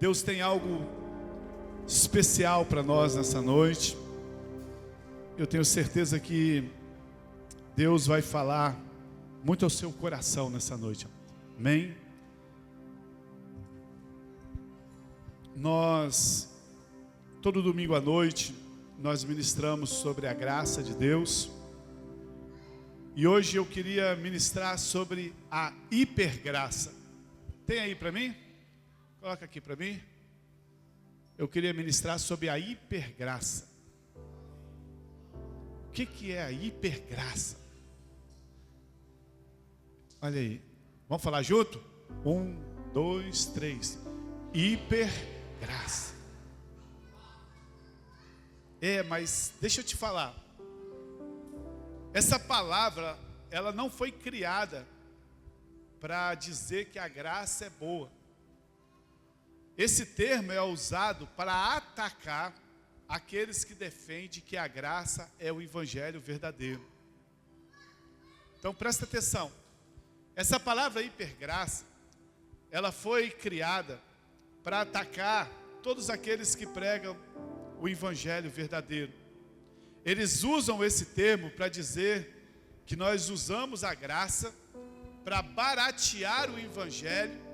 Deus tem algo especial para nós nessa noite. Eu tenho certeza que Deus vai falar muito ao seu coração nessa noite. Amém? Nós, todo domingo à noite, nós ministramos sobre a graça de Deus. E hoje eu queria ministrar sobre a hipergraça. Tem aí para mim? Coloca aqui para mim. Eu queria ministrar sobre a hipergraça. O que é a hipergraça? Olha aí. Vamos falar junto? 1, 2, 3. Hipergraça. Mas deixa eu te falar. Essa palavra, ela não foi criada para dizer que a graça é boa. Esse termo é usado para atacar aqueles que defendem que a graça é o evangelho verdadeiro. Então presta atenção. Essa palavra hipergraça, ela foi criada para atacar todos aqueles que pregam o evangelho verdadeiro. Eles usam esse termo para dizer que nós usamos a graça para baratear o evangelho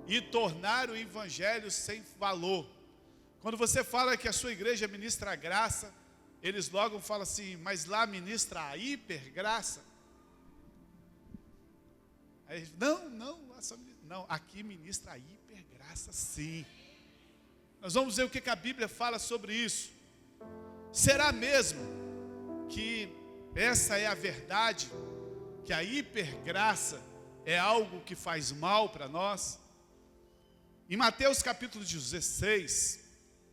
e tornar o evangelho sem valor. Quando você fala que a sua igreja ministra a graça, eles logo falam assim, mas lá ministra a hipergraça. Aí, não, aqui ministra a hipergraça sim. Nós vamos ver o que a Bíblia fala sobre isso. Será mesmo que essa é a verdade? Que a hipergraça é algo que faz mal para nós? Em Mateus capítulo 16,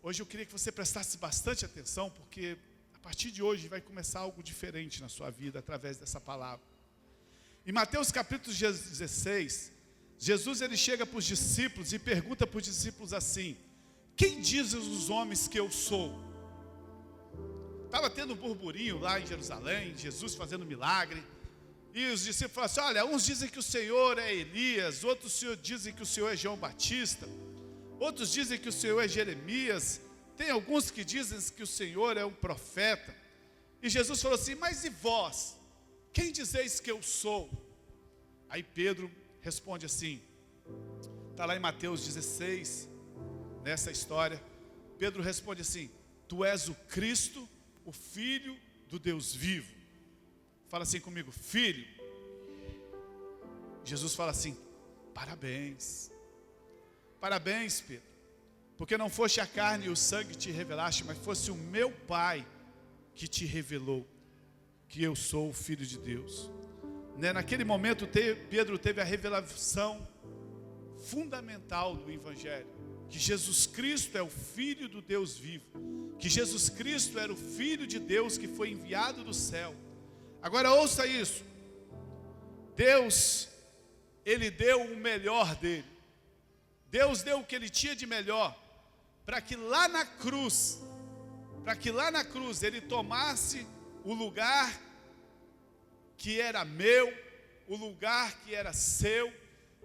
hoje eu queria que você prestasse bastante atenção, porque a partir de hoje vai começar algo diferente na sua vida através dessa palavra. Em Mateus capítulo 16, Jesus ele chega para os discípulos e pergunta para os discípulos assim: quem dizem os homens que eu sou? Estava tendo um burburinho lá em Jerusalém, Jesus fazendo milagre. E os discípulos falaram assim, olha, uns dizem que o Senhor é Elias, outros dizem que o Senhor é João Batista, outros dizem que o Senhor é Jeremias, tem alguns que dizem que o Senhor é um profeta. E Jesus falou assim, mas e vós? Quem dizeis que eu sou? Aí Pedro responde assim, está lá em Mateus 16, nessa história, Pedro responde assim, tu és o Cristo, o Filho do Deus vivo. Fala assim comigo, filho. Jesus fala assim, parabéns. Parabéns, Pedro. Porque não foste a carne e o sangue que te revelaste, mas fosse o meu Pai que te revelou que eu sou o Filho de Deus. Naquele momento, Pedro teve a revelação fundamental do Evangelho. Que Jesus Cristo é o Filho do Deus vivo. Que Jesus Cristo era o Filho de Deus que foi enviado do céu. Agora ouça isso. Deus, Ele deu o melhor dele. Deus deu o que Ele tinha de melhor. Para que lá na cruz, Ele tomasse o lugar que era meu, o lugar que era seu.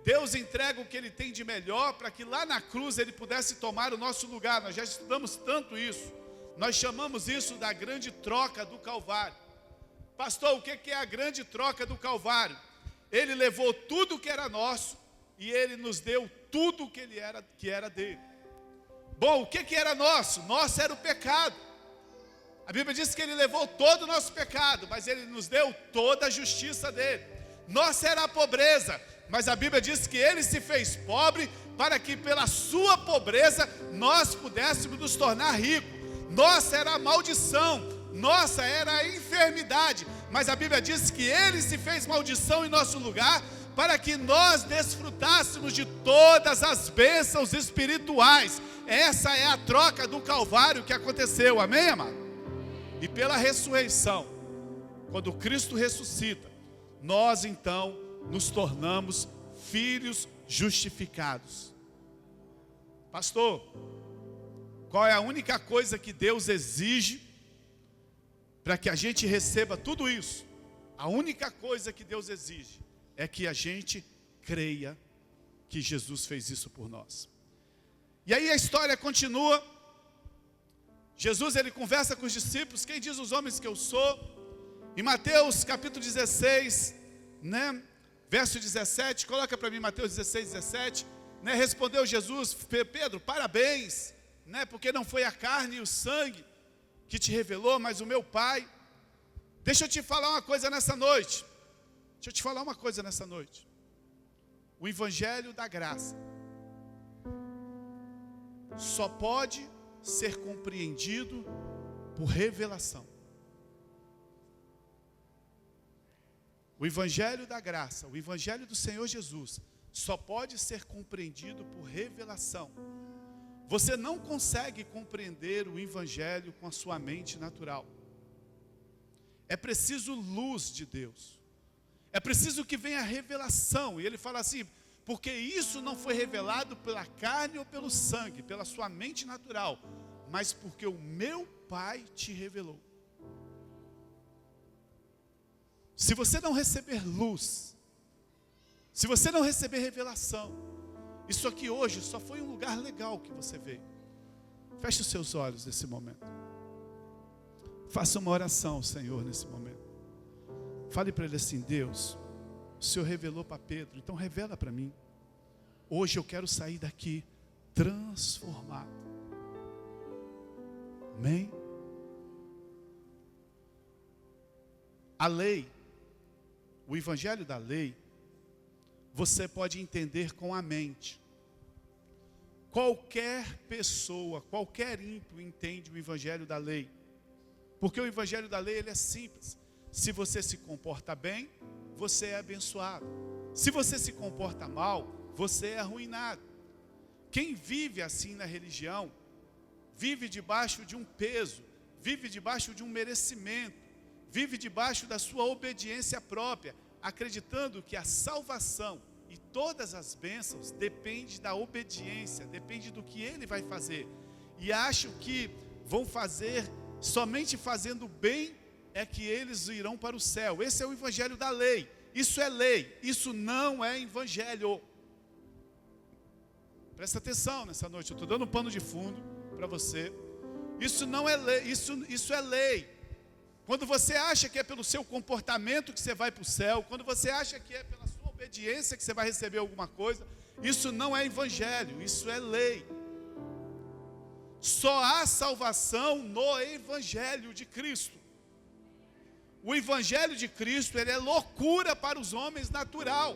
Deus entrega o que Ele tem de melhor para que lá na cruz Ele pudesse tomar o nosso lugar. Nós já estudamos tanto isso. Nós chamamos isso da grande troca do Calvário. Pastor, o que é a grande troca do Calvário? Ele levou tudo que era nosso e Ele nos deu tudo que era dele. Bom, o que era nosso? Nosso era o pecado. A Bíblia diz que Ele levou todo o nosso pecado, mas Ele nos deu toda a justiça dele. Nossa era a pobreza, mas a Bíblia diz que Ele se fez pobre para que pela sua pobreza nós pudéssemos nos tornar ricos. Nossa era a maldição, nossa era a enfermidade, mas a Bíblia diz que Ele se fez maldição em nosso lugar para que nós desfrutássemos de todas as bênçãos espirituais. Essa é a troca do Calvário que aconteceu, amém, amado? E pela ressurreição, quando Cristo ressuscita, nós então nos tornamos filhos justificados. Pastor, qual é a única coisa que Deus exige para que a gente receba tudo isso? A única coisa que Deus exige é que a gente creia que Jesus fez isso por nós. E aí a história continua. Jesus, ele conversa com os discípulos: quem diz os homens que eu sou? Em Mateus capítulo 16, né, verso 17, coloca para mim Mateus 16, 17, né, respondeu Jesus: Pedro, parabéns, né, porque não foi a carne e o sangue que te revelou, mas o meu Pai. Deixa eu te falar uma coisa nessa noite. O evangelho da graça só pode ser compreendido por revelação. O evangelho da graça, o evangelho do Senhor Jesus, só pode ser compreendido por revelação. Você não consegue compreender o evangelho com a sua mente natural. É preciso luz de Deus. É preciso que venha a revelação. E ele fala assim: porque isso não foi revelado pela carne ou pelo sangue, pela sua mente natural, mas porque o meu Pai te revelou. Se você não receber luz, se você não receber revelação, isso aqui hoje só foi um lugar legal que você veio. Feche os seus olhos nesse momento. Faça uma oração, Senhor, nesse momento. Fale para Ele assim: Deus, o Senhor revelou para Pedro, então revela para mim. Hoje eu quero sair daqui transformado. Amém? A lei, o evangelho da lei, você pode entender com a mente. Qualquer pessoa, qualquer ímpio entende o evangelho da lei. Porque o evangelho da lei, ele é simples. Se você se comporta bem, você é abençoado. Se você se comporta mal, você é arruinado. Quem vive assim na religião, vive debaixo de um peso, vive debaixo de um merecimento, vive debaixo da sua obediência própria, acreditando que a salvação e todas as bênçãos depende da obediência, depende do que ele vai fazer. E acham que vão fazer, somente fazendo bem é que eles irão para o céu. Esse é o evangelho da lei. Isso é lei, isso não é evangelho. Presta atenção nessa noite, eu estou dando um pano de fundo para você. Isso não é lei, isso é lei. Quando você acha que é pelo seu comportamento que você vai para o céu, quando você acha que é pela sua obediência que você vai receber alguma coisa, isso não é evangelho, isso é lei. Só há salvação no evangelho de Cristo. O evangelho de Cristo, ele é loucura para os homens natural.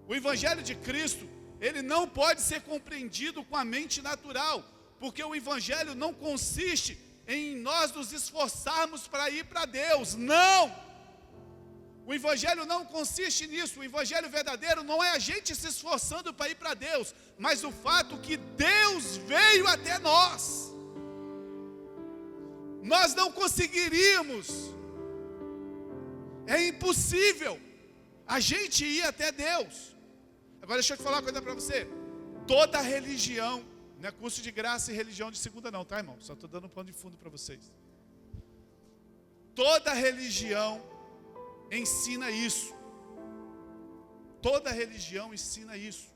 O evangelho de Cristo, ele não pode ser compreendido com a mente natural, porque o evangelho não consiste em nós nos esforçarmos para ir para Deus. Não! O evangelho não consiste nisso. O evangelho verdadeiro não é a gente se esforçando para ir para Deus, mas o fato que Deus veio até nós. Nós não conseguiríamos, é impossível a gente ir até Deus. Agora deixa eu te falar uma coisa para você. Toda religião, não é curso de graça e religião de segunda não, tá, irmão? Só estou dando um pano de fundo para vocês. Toda religião ensina isso. Toda religião ensina isso.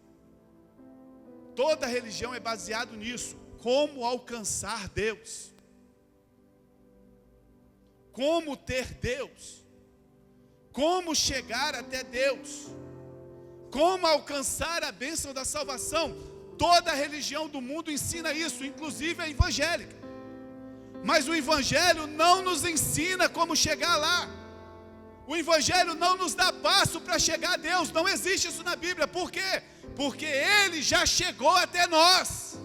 Toda religião é baseado nisso. Como alcançar Deus. Como ter Deus. Como chegar até Deus. Como alcançar a bênção da salvação. Toda religião do mundo ensina isso, inclusive a evangélica. Mas o evangelho não nos ensina como chegar lá. O evangelho não nos dá passo para chegar a Deus. Não existe isso na Bíblia. Por quê? Porque Ele já chegou até nós.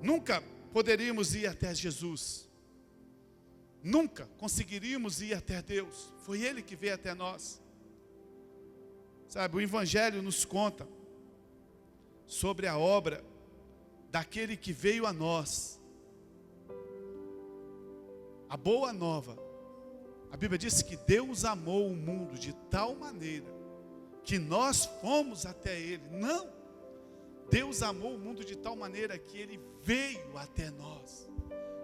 Nunca poderíamos ir até Jesus. Nunca conseguiríamos ir até Deus. Foi Ele que veio até nós. Sabe, o evangelho nos conta sobre a obra daquele que veio a nós. A boa nova. A Bíblia diz que Deus amou o mundo de tal maneira que nós fomos até Ele. Não. Deus amou o mundo de tal maneira que Ele veio até nós.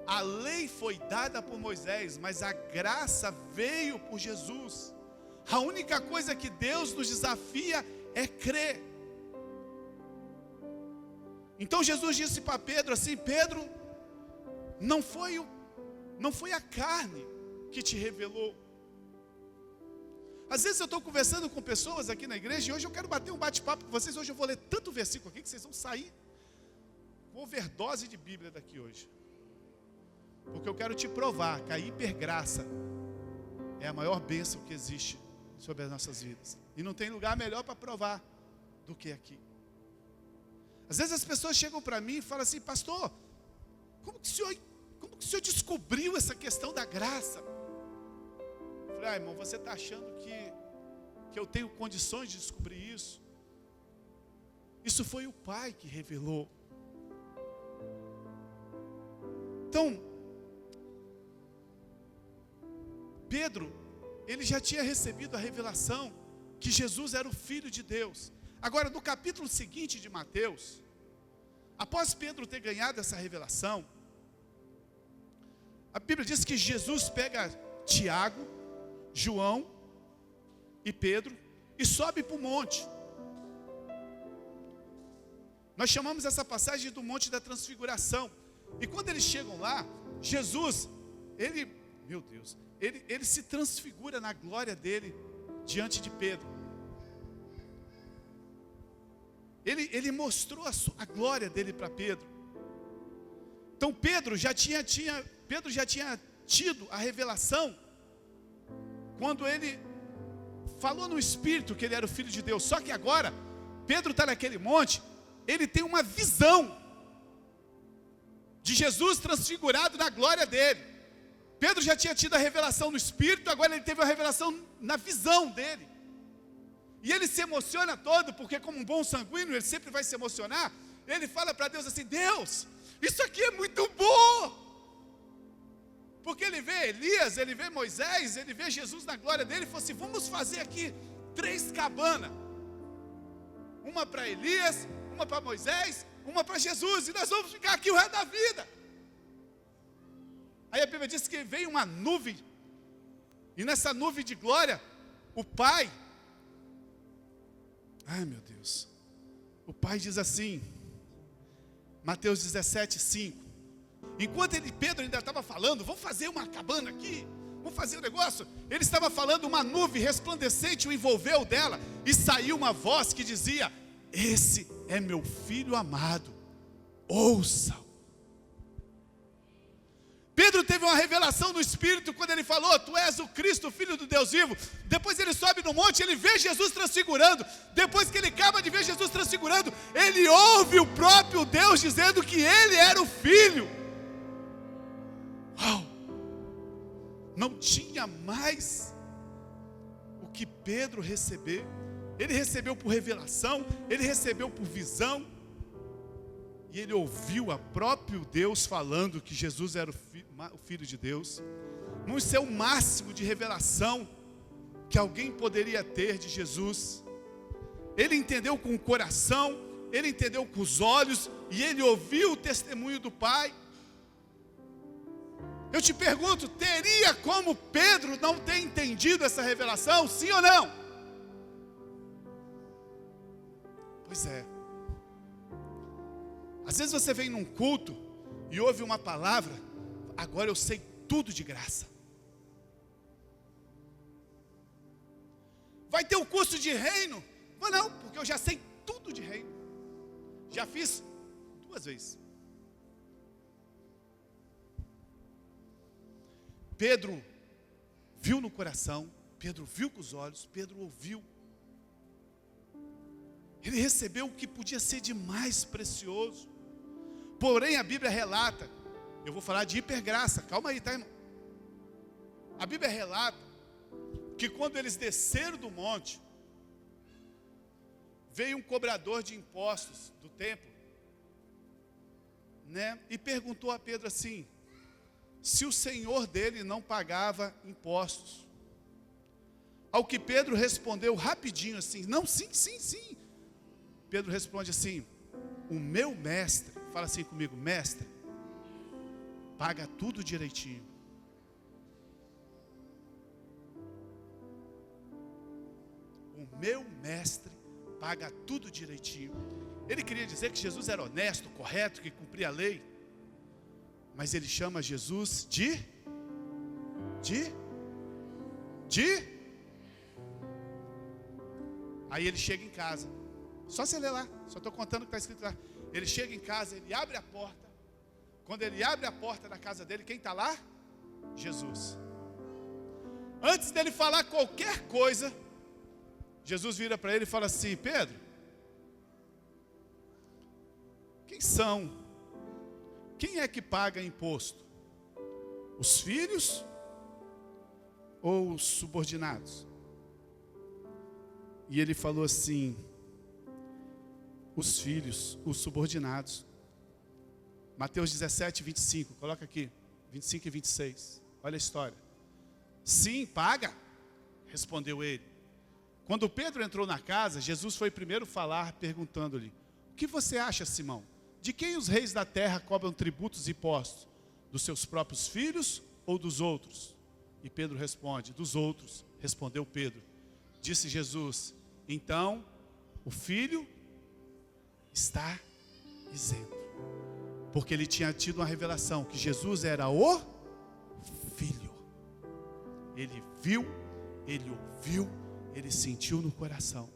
A lei foi dada por Moisés, mas a graça veio por Jesus. A única coisa que Deus nos desafia é crer. Então Jesus disse para Pedro assim: Pedro, não foi a carne que te revelou. Às vezes eu estou conversando com pessoas aqui na igreja, e hoje eu quero bater um bate-papo com vocês. Hoje eu vou ler tanto versículo aqui que vocês vão sair com overdose de Bíblia daqui hoje. Porque eu quero te provar que a hipergraça é a maior bênção que existe sobre as nossas vidas. E não tem lugar melhor para provar do que aqui. Às vezes as pessoas chegam para mim e falam assim: pastor, como que o senhor descobriu essa questão da graça? Eu falei: irmão, você está achando que eu tenho condições de descobrir isso? Isso foi o Pai que revelou. Então, Pedro, ele já tinha recebido a revelação que Jesus era o Filho de Deus. Agora, no capítulo seguinte de Mateus, após Pedro ter ganhado essa revelação, a Bíblia diz que Jesus pega Tiago, João e Pedro e sobe para o monte. Nós chamamos essa passagem do Monte da Transfiguração. E quando eles chegam lá, Jesus, ele se transfigura na glória dele diante de Pedro. Ele mostrou a glória dele para Pedro. Então Pedro já tinha tido a revelação quando ele falou no Espírito que ele era o Filho de Deus. Só que agora, Pedro está naquele monte, ele tem uma visão de Jesus transfigurado na glória dele. Pedro já tinha tido a revelação no Espírito, agora ele teve a revelação na visão dele. E ele se emociona todo, porque como um bom sanguíneo, ele sempre vai se emocionar. Ele fala para Deus assim: Deus, isso aqui é muito bom. Porque ele vê Elias, ele vê Moisés, ele vê Jesus na glória dele, e falou assim: vamos fazer aqui 3 cabanas. Uma para Elias, uma para Moisés, uma para Jesus, e nós vamos ficar aqui o resto da vida. Aí a Bíblia diz que veio uma nuvem, e nessa nuvem de glória, o Pai, ai meu Deus, o Pai diz assim, Mateus 17:5, enquanto Pedro ainda estava falando: vamos fazer uma cabana aqui, vamos fazer um negócio, ele estava falando, uma nuvem resplandecente o envolveu dela, e saiu uma voz que dizia: esse é meu filho amado, ouça-o. Pedro teve uma revelação no Espírito quando ele falou: tu és o Cristo, o Filho do Deus vivo. Depois ele sobe no monte, ele vê Jesus transfigurando. Depois que ele acaba de ver Jesus transfigurando, ele ouve o próprio Deus dizendo que ele era o Filho. Uau! Não tinha mais o que Pedro recebeu. Ele recebeu por revelação, ele recebeu por visão, e ele ouviu a próprio Deus falando que Jesus era o Filho de Deus. Isso é o máximo de revelação que alguém poderia ter de Jesus. Ele entendeu com o coração, ele entendeu com os olhos, e ele ouviu o testemunho do Pai. Eu te pergunto, teria como Pedro não ter entendido essa revelação? Sim ou não? Pois é. Às vezes você vem num culto e ouve uma palavra: agora eu sei tudo de graça. Vai ter o curso de reino? Não, porque eu já sei tudo de reino. Já fiz 2 vezes. Pedro viu no coração, Pedro viu com os olhos, Pedro ouviu. Ele recebeu o que podia ser de mais precioso. Porém a Bíblia relata, eu vou falar de hipergraça, calma aí, tá, irmão? A Bíblia relata que quando eles desceram do monte, veio um cobrador de impostos do templo, e perguntou a Pedro assim, se o senhor dele não pagava impostos. Ao que Pedro respondeu rapidinho assim: não, sim. Pedro responde assim: o meu mestre, fala assim comigo, mestre, paga tudo direitinho. O meu mestre paga tudo direitinho. Ele queria dizer que Jesus era honesto, correto, que cumpria a lei. Mas ele chama Jesus de. Aí ele chega em casa. Só você ler lá, só estou contando o que está escrito lá. Ele chega em casa, ele abre a porta. Quando ele abre a porta da casa dele, quem está lá? Jesus. Antes dele falar qualquer coisa, Jesus vira para ele e fala assim: Pedro, quem é que paga imposto? Os filhos ou os subordinados? E ele falou assim: os filhos, os subordinados. Mateus 17, 25, coloca aqui, 25 e 26, olha a história. Sim, paga, respondeu ele. Quando Pedro entrou na casa, Jesus foi primeiro falar, perguntando-lhe: o que você acha, Simão? De quem os reis da terra cobram tributos e impostos? Dos seus próprios filhos ou dos outros? E Pedro responde: dos outros, respondeu Pedro. Disse Jesus: então, o filho está isento. Porque ele tinha tido uma revelação que Jesus era o Filho. Ele viu, ele ouviu, ele sentiu no coração.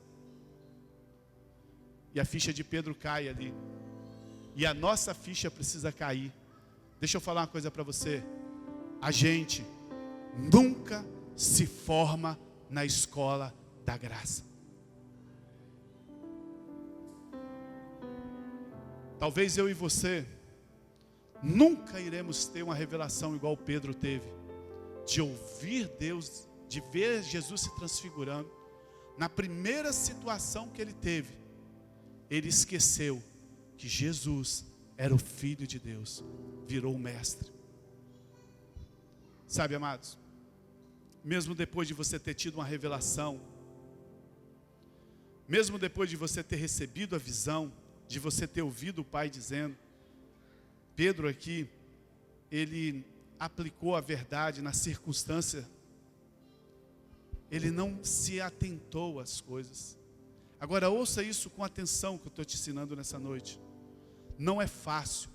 E a ficha de Pedro cai ali. E a nossa ficha precisa cair. Deixa eu falar uma coisa para você. A gente nunca se forma na escola da graça. Talvez eu e você nunca iremos ter uma revelação igual Pedro teve, de ouvir Deus, de ver Jesus se transfigurando. Na primeira situação que ele teve, ele esqueceu que Jesus era o Filho de Deus, virou o mestre. Sabe, amados, mesmo depois de você ter tido uma revelação, mesmo depois de você ter recebido a visão, de você ter ouvido o Pai dizendo, Pedro aqui, ele aplicou a verdade na circunstância, ele não se atentou às coisas. Agora ouça isso com atenção que eu estou te ensinando nessa noite. Não é fácil,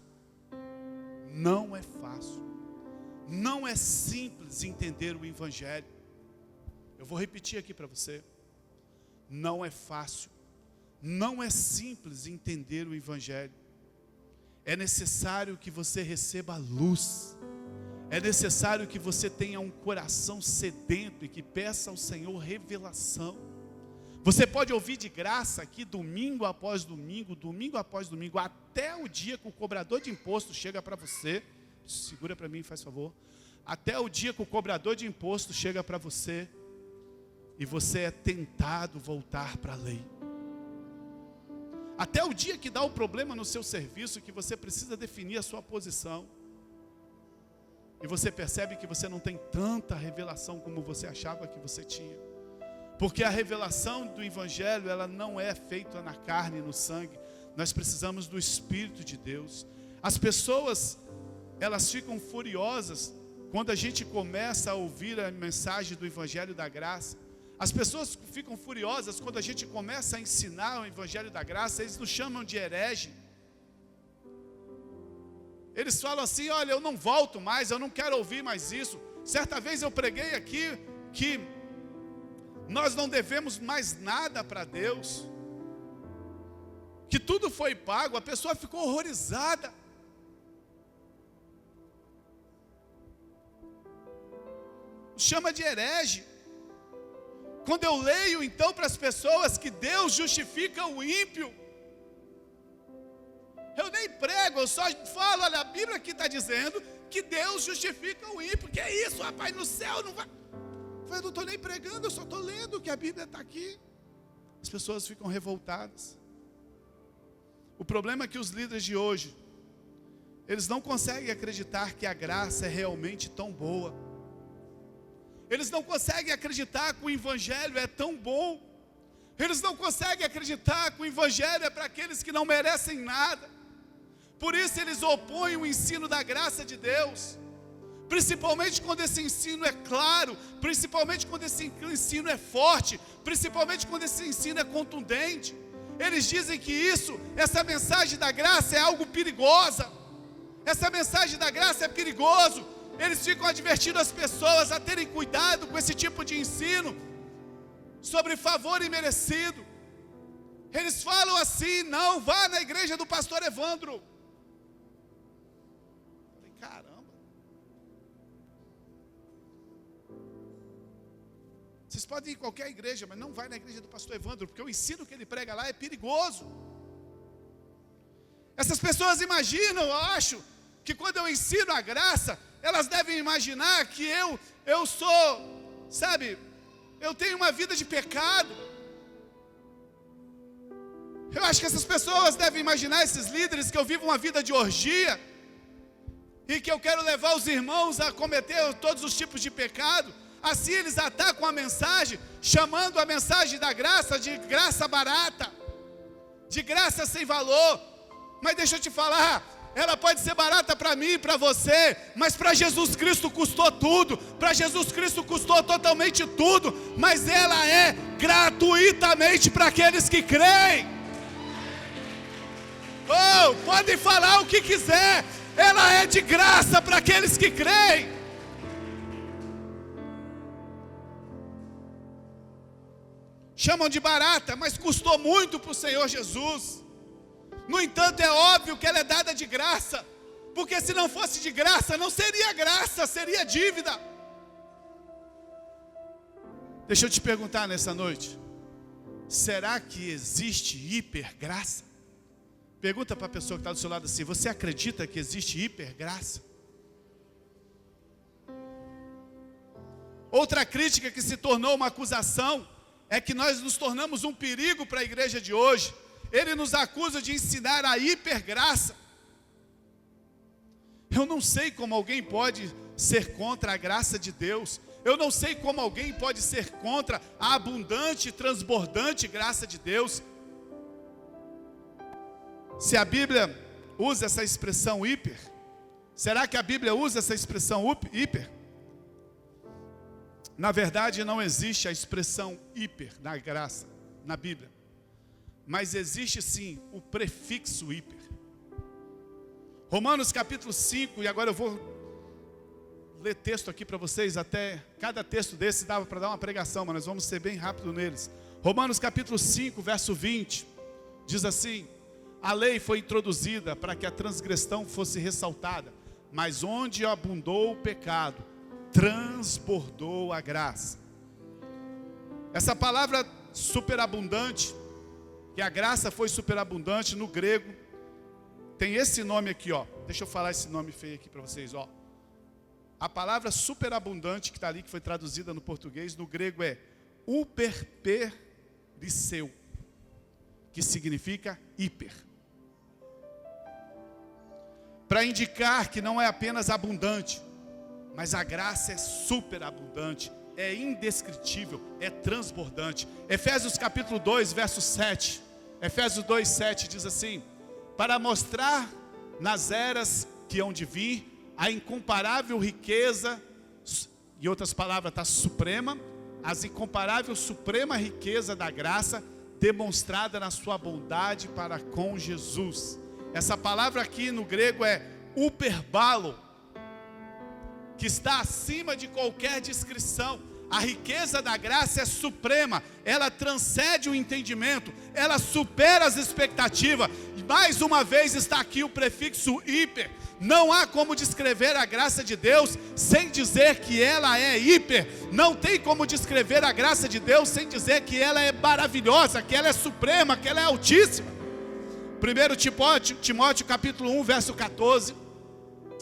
não é fácil, não é simples entender o Evangelho. Eu vou repetir aqui para você, não é fácil, não é simples entender o Evangelho. É necessário que você receba a luz. É necessário que você tenha um coração sedento e que peça ao Senhor revelação. Você pode ouvir de graça aqui domingo após domingo, domingo após domingo, até o dia que o cobrador de imposto chega para você. Segura para mim, faz favor. Até o dia que o cobrador de imposto chega para você e você é tentado voltar para a lei. Até o dia que dá o problema no seu serviço, que você precisa definir a sua posição. E você percebe que você não tem tanta revelação como você achava que você tinha. Porque a revelação do Evangelho, ela não é feita na carne e no sangue. Nós precisamos do Espírito de Deus. As pessoas, elas ficam furiosas quando a gente começa a ouvir a mensagem do Evangelho da graça. As pessoas ficam furiosas quando a gente começa a ensinar o Evangelho da graça. Eles nos chamam de herege. Eles falam assim: olha, eu não volto mais, eu não quero ouvir mais isso. Certa vez eu preguei aqui que nós não devemos mais nada para Deus, que tudo foi pago. A pessoa ficou horrorizada. Chama de herege. Quando eu leio então para as pessoas que Deus justifica o ímpio, eu nem prego, eu só falo: olha, a Bíblia aqui está dizendo que Deus justifica o ímpio. Que é isso, rapaz, no céu não vai. Eu não estou nem pregando, eu só estou lendo que a Bíblia está aqui. As pessoas ficam revoltadas. O problema é que os líderes de hoje, eles não conseguem acreditar que a graça é realmente tão boa. Eles não conseguem acreditar que o Evangelho é tão bom. Eles não conseguem acreditar que o Evangelho é para aqueles que não merecem nada. Por isso eles opõem o ensino da graça de Deus. Principalmente quando esse ensino é claro, principalmente quando esse ensino é forte, principalmente quando esse ensino é contundente. Eles dizem que essa mensagem da graça é algo perigosa. Essa mensagem da graça é perigoso. Eles ficam advertindo as pessoas a terem cuidado com esse tipo de ensino sobre favor imerecido. Eles falam assim: não vá na igreja do pastor Evandro. Eu falei, caramba. Vocês podem ir em qualquer igreja, mas não vai na igreja do pastor Evandro, porque o ensino que ele prega lá é perigoso. Essas pessoas imaginam, eu acho, que quando eu ensino a graça, elas devem imaginar que eu sou, sabe, eu tenho uma vida de pecado. Eu acho que essas pessoas devem imaginar, esses líderes, que eu vivo uma vida de orgia, e que eu quero levar os irmãos a cometer todos os tipos de pecado. Assim eles atacam a mensagem, chamando a mensagem da graça de graça barata, de graça sem valor. Mas deixa eu te falar, ela pode ser barata para mim e para você, mas para Jesus Cristo custou tudo. Para Jesus Cristo custou totalmente tudo, mas ela é gratuitamente para aqueles que creem. Oh, podem falar o que quiser, ela é de graça para aqueles que creem. Chamam de barata, mas custou muito para o Senhor Jesus. No entanto, é óbvio que ela é dada de graça, porque se não fosse de graça, não seria graça, seria dívida. Deixa eu te perguntar nessa noite, será que existe hipergraça? Pergunta para a pessoa que está do seu lado assim: você acredita que existe hipergraça? Outra crítica que se tornou uma acusação é que nós nos tornamos um perigo para a igreja de hoje. Ele nos acusa de ensinar a hipergraça. Eu não sei como alguém pode ser contra a graça de Deus. Eu não sei como alguém pode ser contra a abundante e transbordante graça de Deus. Se a Bíblia usa essa expressão hiper, será que a Bíblia usa essa expressão hiper? Na verdade, não existe a expressão hiper na graça, na Bíblia. Mas existe sim o prefixo hiper. Romanos capítulo 5, e agora eu vou ler texto aqui para vocês, até cada texto desse dava para dar uma pregação, mas nós vamos ser bem rápido neles. Romanos capítulo 5, verso 20, diz assim: a lei foi introduzida para que a transgressão fosse ressaltada, mas onde abundou o pecado, transbordou a graça. Essa palavra superabundante, que a graça foi superabundante, no grego tem esse nome aqui, ó. Deixa eu falar esse nome feio aqui para vocês, ó. A palavra superabundante que está ali, que foi traduzida no português, no grego é uperperisseu, que significa hiper. Para indicar que não é apenas abundante, mas a graça é superabundante, é indescritível, é transbordante. Efésios capítulo 2, verso 7. Efésios 2, 7 diz assim: para mostrar nas eras que hão de vir a incomparável riqueza, em outras palavras está suprema, as incomparável suprema riqueza da graça demonstrada na sua bondade para com Jesus. Essa palavra aqui no grego é uperbalo, que está acima de qualquer descrição. A riqueza da graça é suprema, ela transcende o entendimento, ela supera as expectativas. E mais uma vez está aqui o prefixo hiper. Não há como descrever a graça de Deus sem dizer que ela é hiper. Não tem como descrever a graça de Deus sem dizer que ela é maravilhosa, que ela é suprema, que ela é altíssima. 1 Timóteo capítulo 1, verso 14,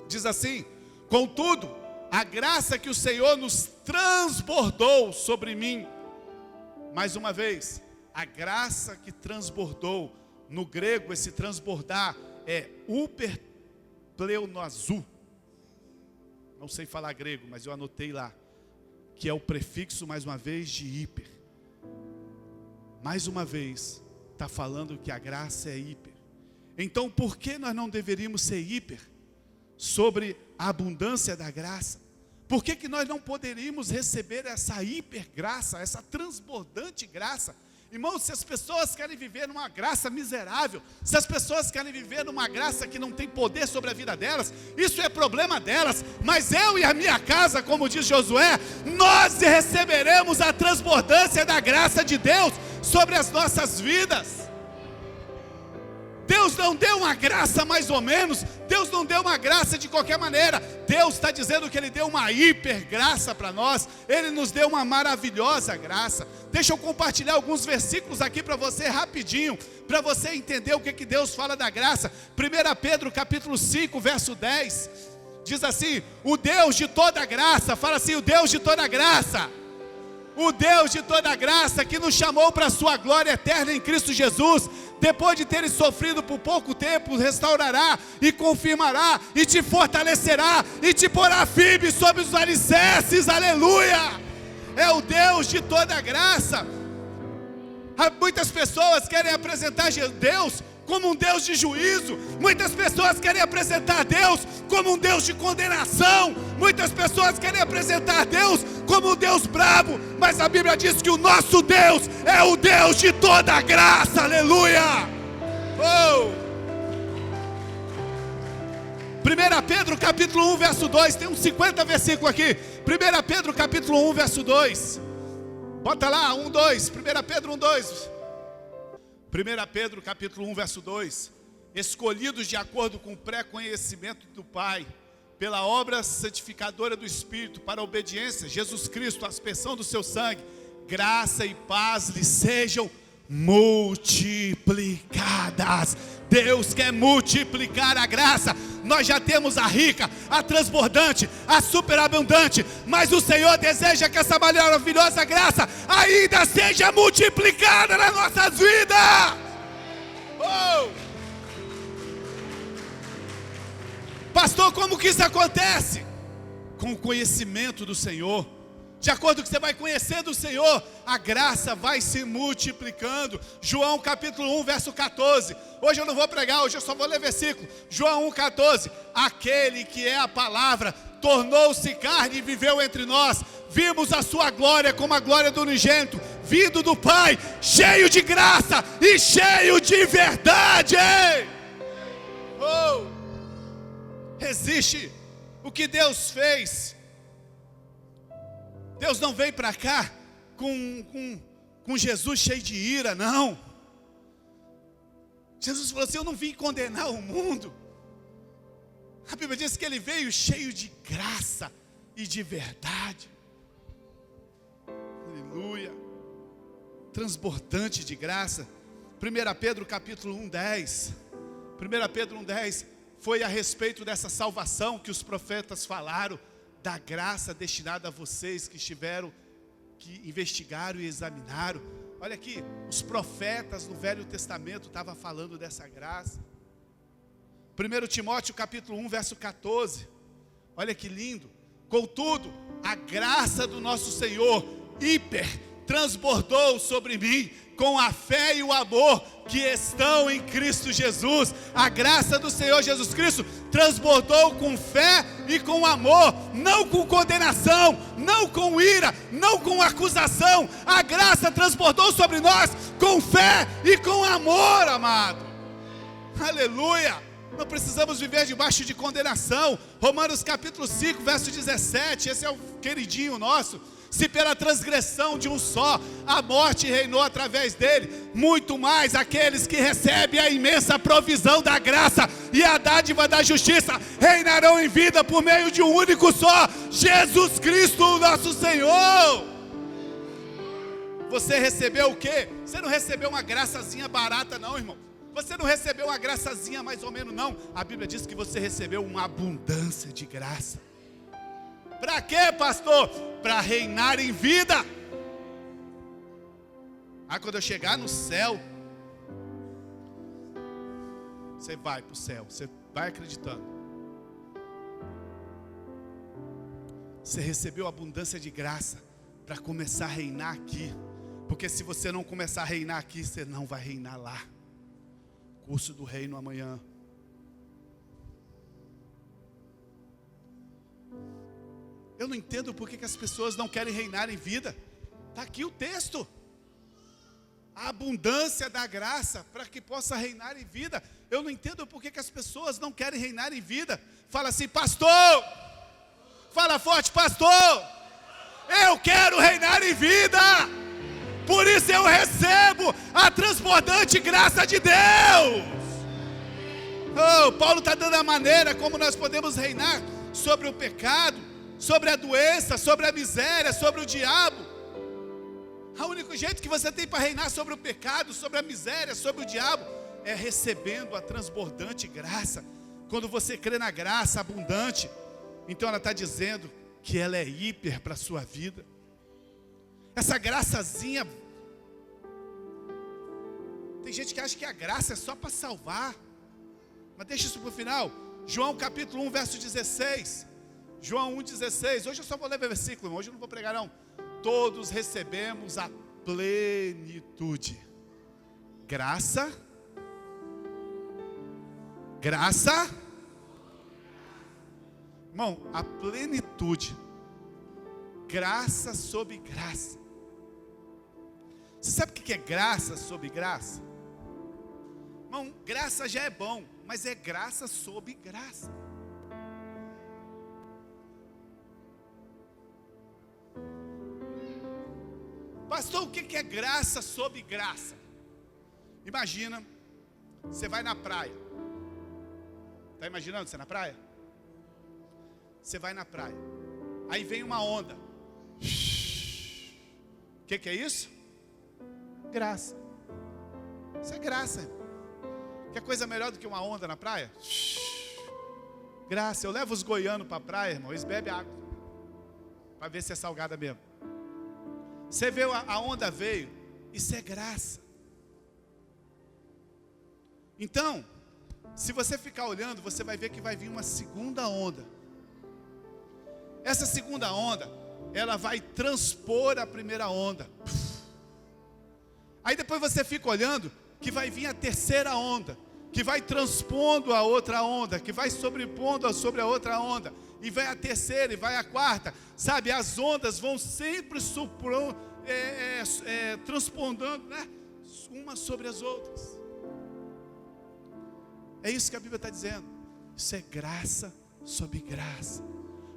diz assim: contudo, a graça que o Senhor nos transbordou sobre mim. Mais uma vez, a graça que transbordou. No grego, esse transbordar é uperpleunoazou. Não sei falar grego, mas eu anotei lá, que é o prefixo, mais uma vez, de hiper. Mais uma vez, está falando que a graça é hiper. Então, por que nós não deveríamos ser hiper sobre a abundância da graça? Por que nós não poderíamos receber essa hipergraça, essa transbordante graça? Irmãos, se as pessoas querem viver numa graça miserável, se as pessoas querem viver numa graça que não tem poder sobre a vida delas, isso é problema delas, mas eu e a minha casa, como diz Josué, nós receberemos a transbordância da graça de Deus sobre as nossas vidas. Deus não deu uma graça mais ou menos, Deus não deu uma graça de qualquer maneira, Deus está dizendo que Ele deu uma hiper graça para nós, Ele nos deu uma maravilhosa graça. Deixa eu compartilhar alguns versículos aqui para você rapidinho, para você entender o que Deus fala da graça. 1 Pedro capítulo 5, verso 10, diz assim: o Deus de toda graça, fala assim, o Deus de toda graça, o Deus de toda graça, que nos chamou para a sua glória eterna em Cristo Jesus, depois de teres sofrido por pouco tempo, restaurará e confirmará, e te fortalecerá, e te porá firme sobre os alicerces, aleluia. É o Deus de toda graça. Muitas pessoas querem apresentar Deus como um Deus de juízo, muitas pessoas querem apresentar Deus como um Deus de condenação, muitas pessoas querem apresentar Deus como um Deus bravo, mas a Bíblia diz que o nosso Deus é o Deus de toda graça, aleluia. 1 Pedro capítulo 1, verso 2, tem uns 50 versículos aqui. 1 Pedro capítulo 1, verso 2, bota lá, 1, 2, 1 Pedro 1, 2. 1 Pedro capítulo 1, verso 2, escolhidos de acordo com o pré-conhecimento do Pai, pela obra santificadora do Espírito, para a obediência, Jesus Cristo, a aspersão do seu sangue, graça e paz lhes sejam multiplicadas. Deus quer multiplicar a graça. Nós já temos a rica, a transbordante, a superabundante, mas o Senhor deseja que essa maravilhosa graça ainda seja multiplicada nas nossas vidas. Pastor, como que isso acontece? Com o conhecimento do Senhor. De acordo com que você vai conhecendo o Senhor, a graça vai se multiplicando. João capítulo 1, verso 14. Hoje eu não vou pregar, hoje eu só vou ler versículo. João 1, 14. Aquele que é a palavra tornou-se carne e viveu entre nós. Vimos a sua glória como a glória do unigênito, vindo do Pai, cheio de graça e cheio de verdade. Existe o que Deus fez. Deus não veio para cá com Jesus cheio de ira, não. Jesus falou assim: eu não vim condenar o mundo. A Bíblia diz que Ele veio cheio de graça e de verdade. Aleluia. Transbordante de graça. 1 Pedro capítulo 1, 10. 1 Pedro 1, 10 foi a respeito dessa salvação que os profetas falaram, da graça destinada a vocês que investigaram e examinaram. Olha aqui, os profetas no Velho Testamento estavam falando dessa graça. 1 Timóteo capítulo 1, verso 14. Olha que lindo. Contudo, a graça do nosso Senhor transbordou sobre mim com a fé e o amor que estão em Cristo Jesus. A graça do Senhor Jesus Cristo transbordou com fé e com amor, não com condenação, não com ira, não com acusação. A graça transbordou sobre nós com fé e com amor, amado. Aleluia. Não precisamos viver debaixo de condenação. Romanos capítulo 5, verso 17, esse é o queridinho nosso. Se pela transgressão de um só a morte reinou através dele, muito mais aqueles que recebem a imensa provisão da graça e a dádiva da justiça reinarão em vida por meio de um único só, Jesus Cristo, o nosso Senhor. Você recebeu o quê? Você não recebeu uma graçazinha barata não, irmão. Você não recebeu uma graçazinha mais ou menos não. A Bíblia diz que você recebeu uma abundância de graça. Para quê, pastor? Para reinar em vida. Quando eu chegar no céu, você vai para o céu, você vai acreditando. Você recebeu abundância de graça para começar a reinar aqui. Porque se você não começar a reinar aqui, você não vai reinar lá. Curso do reino amanhã. Eu não entendo por que as pessoas não querem reinar em vida. Está aqui o texto. a abundância da graça para que possa reinar em vida. Eu não entendo por que as pessoas não querem reinar em vida. Fala assim, pastor, fala forte, pastor, eu quero reinar em vida, por isso eu recebo a transbordante graça de Deus. Paulo está dando a maneira como nós podemos reinar sobre o pecado, sobre a doença, sobre a miséria, sobre o diabo. O único jeito que você tem para reinar sobre o pecado, sobre a miséria, sobre o diabo, é recebendo a transbordante graça. Quando você crê na graça abundante, então ela está dizendo que ela é hiper para a sua vida. Essa graçazinha, tem gente que acha que a graça é só para salvar, mas deixa isso para o final. João capítulo 1, verso 16. João 1,16. Hoje eu só vou ler o versículo, irmão. Hoje eu não vou pregar não. Todos recebemos a plenitude. Graça. Irmão, a plenitude. Graça sobre graça. Você sabe o que é graça sobre graça? Irmão, graça já é bom, mas é graça sobre graça. Pastor, o que é graça sobre graça? Imagina, você vai na praia. Está imaginando você na praia? Você vai na praia. Aí vem uma onda. O que é isso? Graça. Isso é graça. Quer coisa melhor do que uma onda na praia? Graça. Eu levo os goianos para a praia, irmão. Eles bebem água para ver se é salgada mesmo. Você vê a onda veio, isso é graça. Então, se você ficar olhando, você vai ver que vai vir uma segunda onda. Essa segunda onda, ela vai transpor a primeira onda. Aí depois você fica olhando, que vai vir a terceira onda, que vai transpondo a outra onda, que vai sobrepondo sobre a outra onda. E vai a terceira, e vai a quarta, sabe, as ondas vão sempre transpondendo, né, umas sobre as outras. É isso que a Bíblia está dizendo. Isso é graça sobre graça.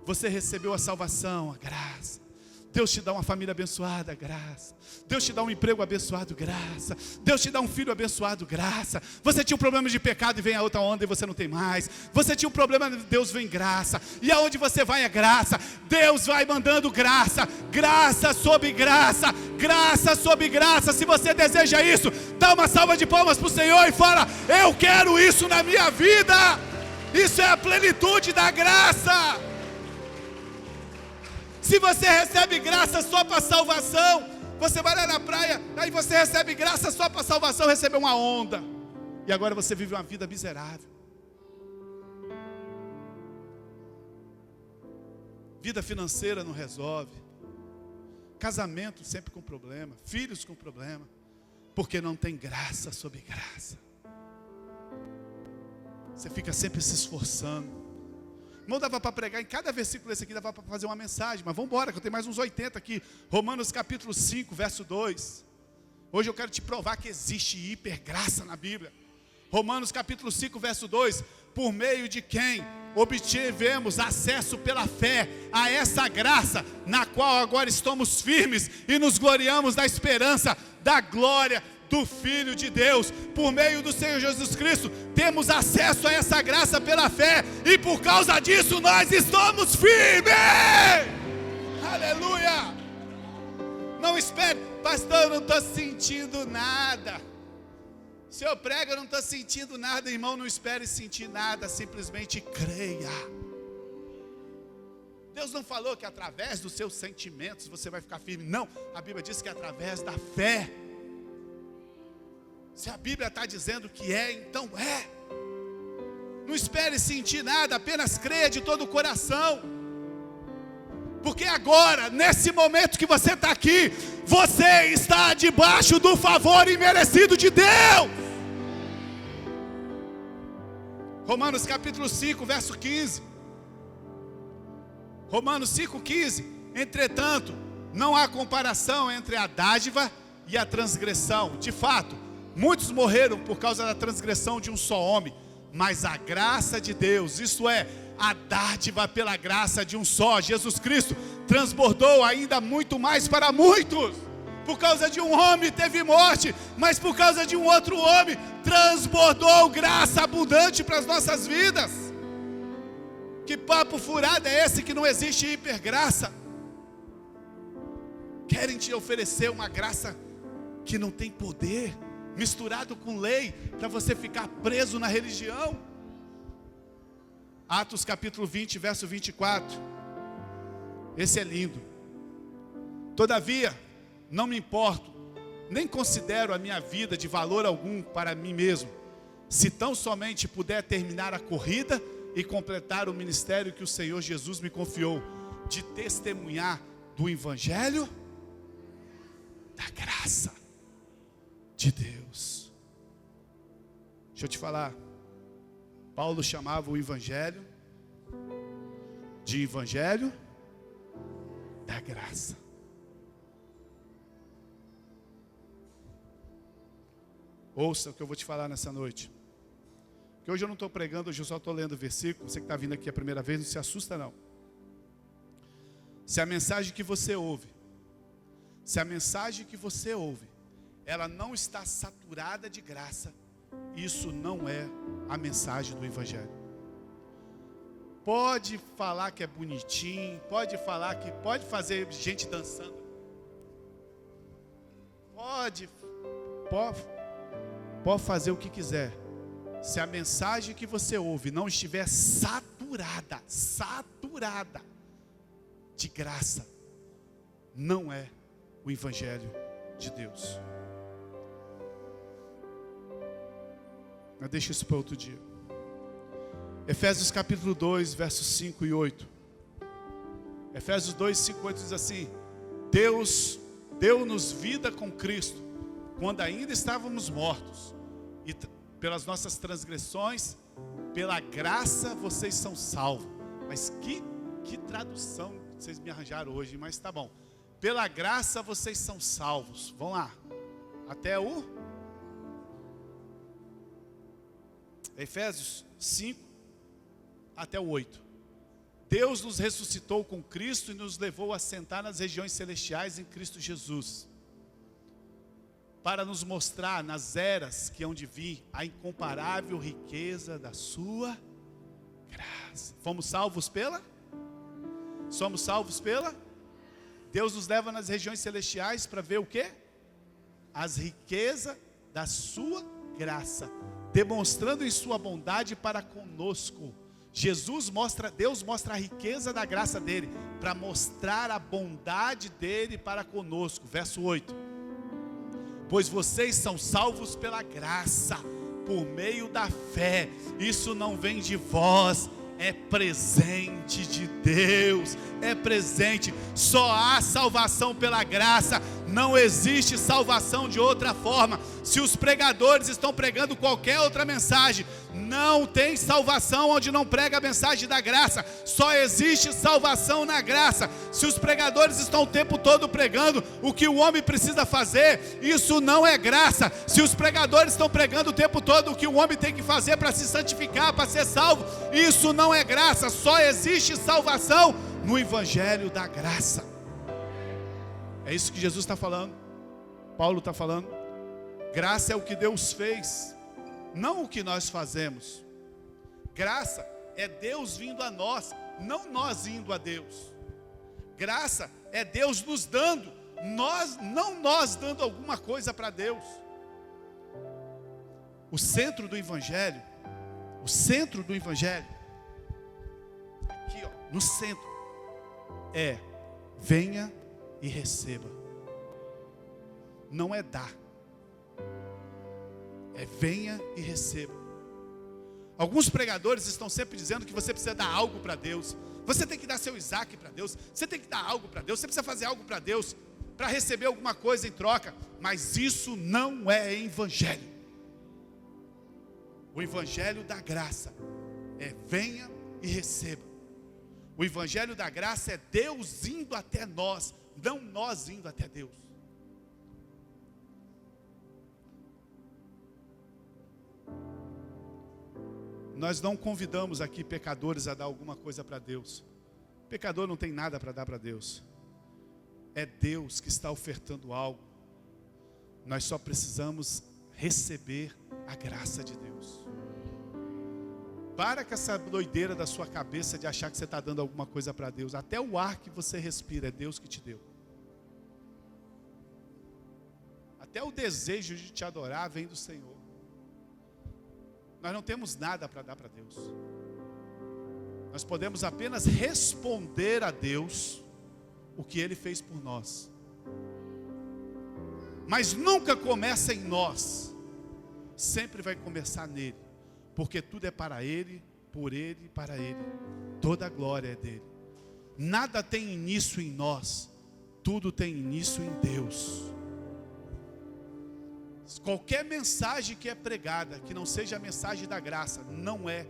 Você recebeu a salvação, a graça. Deus te dá uma família abençoada, graça. Deus te dá um emprego abençoado, graça. Deus te dá um filho abençoado, graça. Você tinha um problema de pecado e vem a outra onda e você não tem mais. Você tinha um problema, Deus vem graça. E aonde você vai é graça. Deus vai mandando graça. Graça sobre graça. Graça sobre graça. Se você deseja isso, dá uma salva de palmas para o Senhor e fala: eu quero isso na minha vida. Isso é a plenitude da graça. Se você recebe graça só para salvação, você vai lá na praia, aí você recebe graça só para salvação, recebeu uma onda, e agora você vive uma vida miserável. Vida financeira não resolve, casamento sempre com problema, filhos com problema, porque não tem graça sobre graça. Você fica sempre se esforçando. Não dava para pregar em cada versículo desse aqui, dava para fazer uma mensagem, mas vamos embora, que eu tenho mais uns 80 aqui. Romanos capítulo 5, verso 2. Hoje eu quero te provar que existe hipergraça na Bíblia. Romanos capítulo 5, verso 2. Por meio de quem obtivemos acesso pela fé a essa graça, na qual agora estamos firmes e nos gloriamos da esperança da glória do Filho de Deus. Por meio do Senhor Jesus Cristo, temos acesso a essa graça pela fé, e por causa disso nós estamos firmes. Aleluia. Não espere, pastor, eu não estou sentindo nada. Se eu prego, eu não estou sentindo nada. Irmão, não espere sentir nada, simplesmente creia. Deus não falou que através dos seus sentimentos você vai ficar firme. Não, a Bíblia diz que é através da fé. Se a Bíblia está dizendo que é, então é. Não espere sentir nada, apenas creia de todo o coração. Porque agora, nesse momento que você está aqui, você está debaixo do favor imerecido de Deus. Romanos capítulo 5, verso 15. Romanos 5,15. Entretanto, não há comparação entre a dádiva e a transgressão. De fato, muitos morreram por causa da transgressão de um só homem, mas a graça de Deus, isto é, a dádiva pela graça de um só, Jesus Cristo, transbordou ainda muito mais para muitos. Por causa de um homem teve morte, mas por causa de um outro homem transbordou graça abundante para as nossas vidas. Que papo furado é esse que não existe hipergraça? Querem te oferecer uma graça que não tem poder, misturado com lei, para você ficar preso na religião. Atos capítulo 20, verso 24. Esse é lindo. Todavia, não me importo, nem considero a minha vida de valor algum para mim mesmo, se tão somente puder terminar a corrida e completar o ministério que o Senhor Jesus me confiou, de testemunhar do Evangelho da graça de Deus. Deixa eu te falar, Paulo chamava o Evangelho de Evangelho da graça. Ouça o que eu vou te falar nessa noite. Que hoje eu não estou pregando, hoje eu só estou lendo o versículo. Você que está vindo aqui a primeira vez, não se assusta não. Se a mensagem que você ouve, ela não está saturada de graça, isso não é a mensagem do Evangelho. Pode falar que é bonitinho, pode fazer gente dançando, pode fazer o que quiser. Se a mensagem que você ouve não estiver saturada de graça, não é o Evangelho de Deus. Mas deixa isso para outro dia. Efésios capítulo 2, versos 5 e 8. Efésios 2, 5 e 8 diz assim: Deus deu-nos vida com Cristo, quando ainda estávamos mortos, e pelas nossas transgressões, pela graça vocês são salvos. Mas que tradução vocês me arranjaram hoje, mas tá bom. Pela graça vocês são salvos. Vamos lá, até o Efésios 5 até o 8. Deus nos ressuscitou com Cristo e nos levou a sentar nas regiões celestiais em Cristo Jesus, para nos mostrar nas eras que hão de vir a incomparável riqueza da sua graça. Somos salvos pela? Deus nos leva nas regiões celestiais para ver o quê? As riquezas da sua graça, demonstrando em sua bondade para conosco. Deus mostra a riqueza da graça dele, para mostrar a bondade dele para conosco. Verso 8. Pois vocês são salvos pela graça, por meio da fé. Isso não vem de vós, é presente de Deus, é presente. Só há salvação pela graça, não existe salvação de outra forma. Se os pregadores estão pregando qualquer outra mensagem, não tem salvação onde não prega a mensagem da graça. Só existe salvação na graça. Se os pregadores estão o tempo todo pregando o que o homem precisa fazer, isso não é graça. Se os pregadores estão pregando o tempo todo o que o homem tem que fazer para se santificar, para ser salvo, isso não é graça. Só existe salvação no Evangelho da graça. É isso que Jesus está falando, Paulo está falando. Graça é o que Deus fez, não o que nós fazemos. Graça é Deus vindo a nós, não nós indo a Deus. Graça é Deus nos dando, não nós dando alguma coisa para Deus. O centro do Evangelho, aqui ó, no centro, é venha e receba. Não é dar, é venha e receba. Alguns pregadores estão sempre dizendo que você precisa dar algo para Deus. Você tem que dar seu Isaac para Deus. Você tem que dar algo para Deus. Você precisa fazer algo para Deus, para receber alguma coisa em troca. Mas isso não é Evangelho. O Evangelho da graça é venha e receba. O Evangelho da graça é Deus indo até nós, não nós indo até Deus. Nós não convidamos aqui pecadores a dar alguma coisa para Deus. Pecador não tem nada para dar para Deus. É Deus que está ofertando algo. Nós só precisamos receber a graça de Deus. Para com essa doideira da sua cabeça de achar que você está dando alguma coisa para Deus. Até o ar que você respira é Deus que te deu. Até o desejo de te adorar vem do Senhor. Nós não temos nada para dar para Deus. Nós podemos apenas responder a Deus o que Ele fez por nós. Mas nunca começa em nós. Sempre vai começar nele. Porque tudo é para Ele, por Ele e para Ele. Toda a glória é dele. Nada tem início em nós. Tudo tem início em Deus. Qualquer mensagem que é pregada, que não seja a mensagem da graça, não é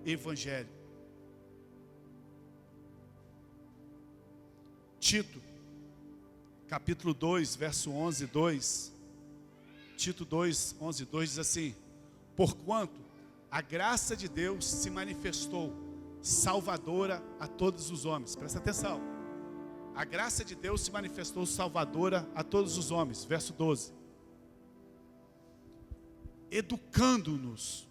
evangelho. Tito, capítulo 2, verso 11, 2. Tito 2, 11, 2 diz assim: porquanto a graça de Deus se manifestou salvadora a todos os homens. Presta atenção. A graça de Deus se manifestou salvadora a todos os homens. Verso 12. Educando-nos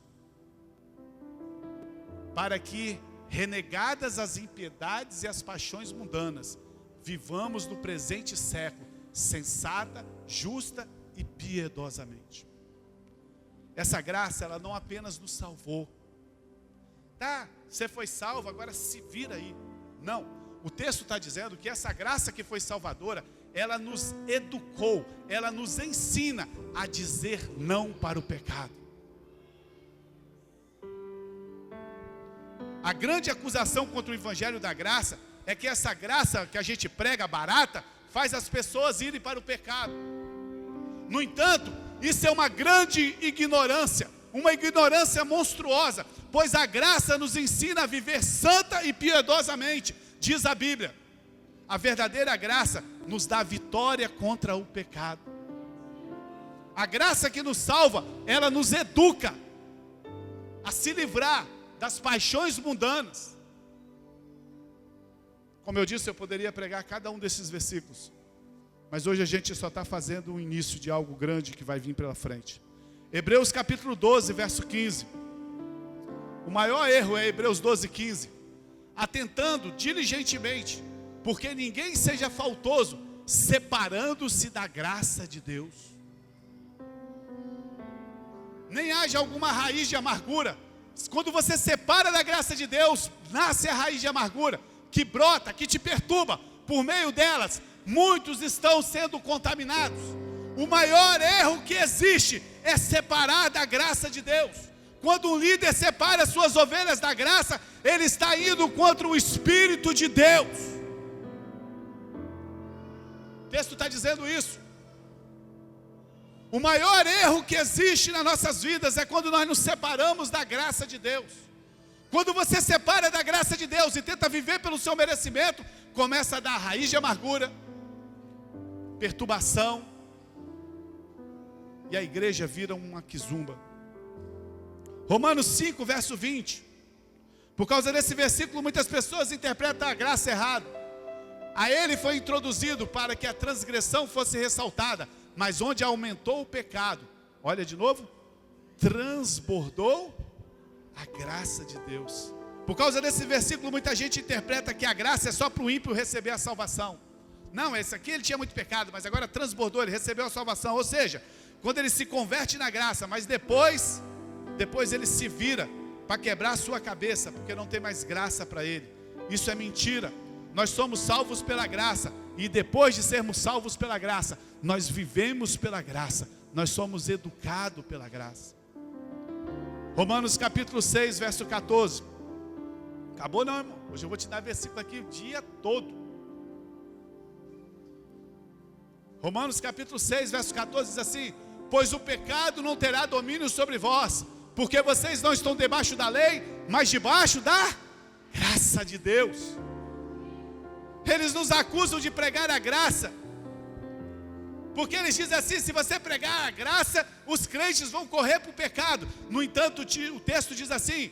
para que, renegadas as impiedades e as paixões mundanas, vivamos no presente século sensata, justa e piedosamente. Essa graça, ela não apenas nos salvou. Tá, você foi salvo, agora se vira aí. Não, o texto está dizendo que essa graça que foi salvadora, ela nos educou, ela nos ensina a dizer não para o pecado. A grande acusação contra o evangelho da graça é que essa graça que a gente prega barata faz as pessoas irem para o pecado. No entanto, isso é uma grande ignorância, uma ignorância monstruosa, pois a graça nos ensina a viver santa e piedosamente, diz a Bíblia. A verdadeira graça nos dá vitória contra o pecado. A graça que nos salva, ela nos educa a se livrar das paixões mundanas. Como eu disse, eu poderia pregar cada um desses versículos, mas hoje a gente só está fazendo o início de algo grande que vai vir pela frente. Hebreus capítulo 12, verso 15. O maior erro é Hebreus 12, 15. Atentando diligentemente, porque ninguém seja faltoso, separando-se da graça de Deus. Nem haja alguma raiz de amargura. Quando você separa da graça de Deus, nasce a raiz de amargura, que brota, que te perturba. Por meio delas, muitos estão sendo contaminados. O maior erro que existe é separar da graça de Deus. Quando um líder separa suas ovelhas da graça, ele está indo contra o Espírito de Deus. O texto está dizendo isso. O maior erro que existe nas nossas vidas é quando nós nos separamos da graça de Deus. Quando você separa da graça de Deus e tenta viver pelo seu merecimento, começa a dar raiz de amargura, perturbação, e a igreja vira uma quizumba. Romanos 5, verso 20. Por causa desse versículo, muitas pessoas interpretam a graça errado. A ele foi introduzido para que a transgressão fosse ressaltada, mas onde aumentou o pecado, olha de novo, transbordou a graça de Deus. Por causa desse versículo, muita gente interpreta que a graça é só para o ímpio receber a salvação. Não, esse aqui ele tinha muito pecado, mas agora transbordou, ele recebeu a salvação. Ou seja, quando ele se converte na graça, mas depois ele se vira para quebrar a sua cabeça, porque não tem mais graça para ele. Isso é mentira. Nós somos salvos pela graça, e depois de sermos salvos pela graça, nós vivemos pela graça, nós somos educados pela graça. Romanos capítulo 6, verso 14. Acabou não, irmão? Hoje eu vou te dar versículo aqui o dia todo. Romanos capítulo 6, verso 14 diz assim: pois o pecado não terá domínio sobre vós, porque vocês não estão debaixo da lei, mas debaixo da graça de Deus. Eles nos acusam de pregar a graça, porque eles dizem assim: se você pregar a graça, os crentes vão correr para o pecado. No entanto, o texto diz assim: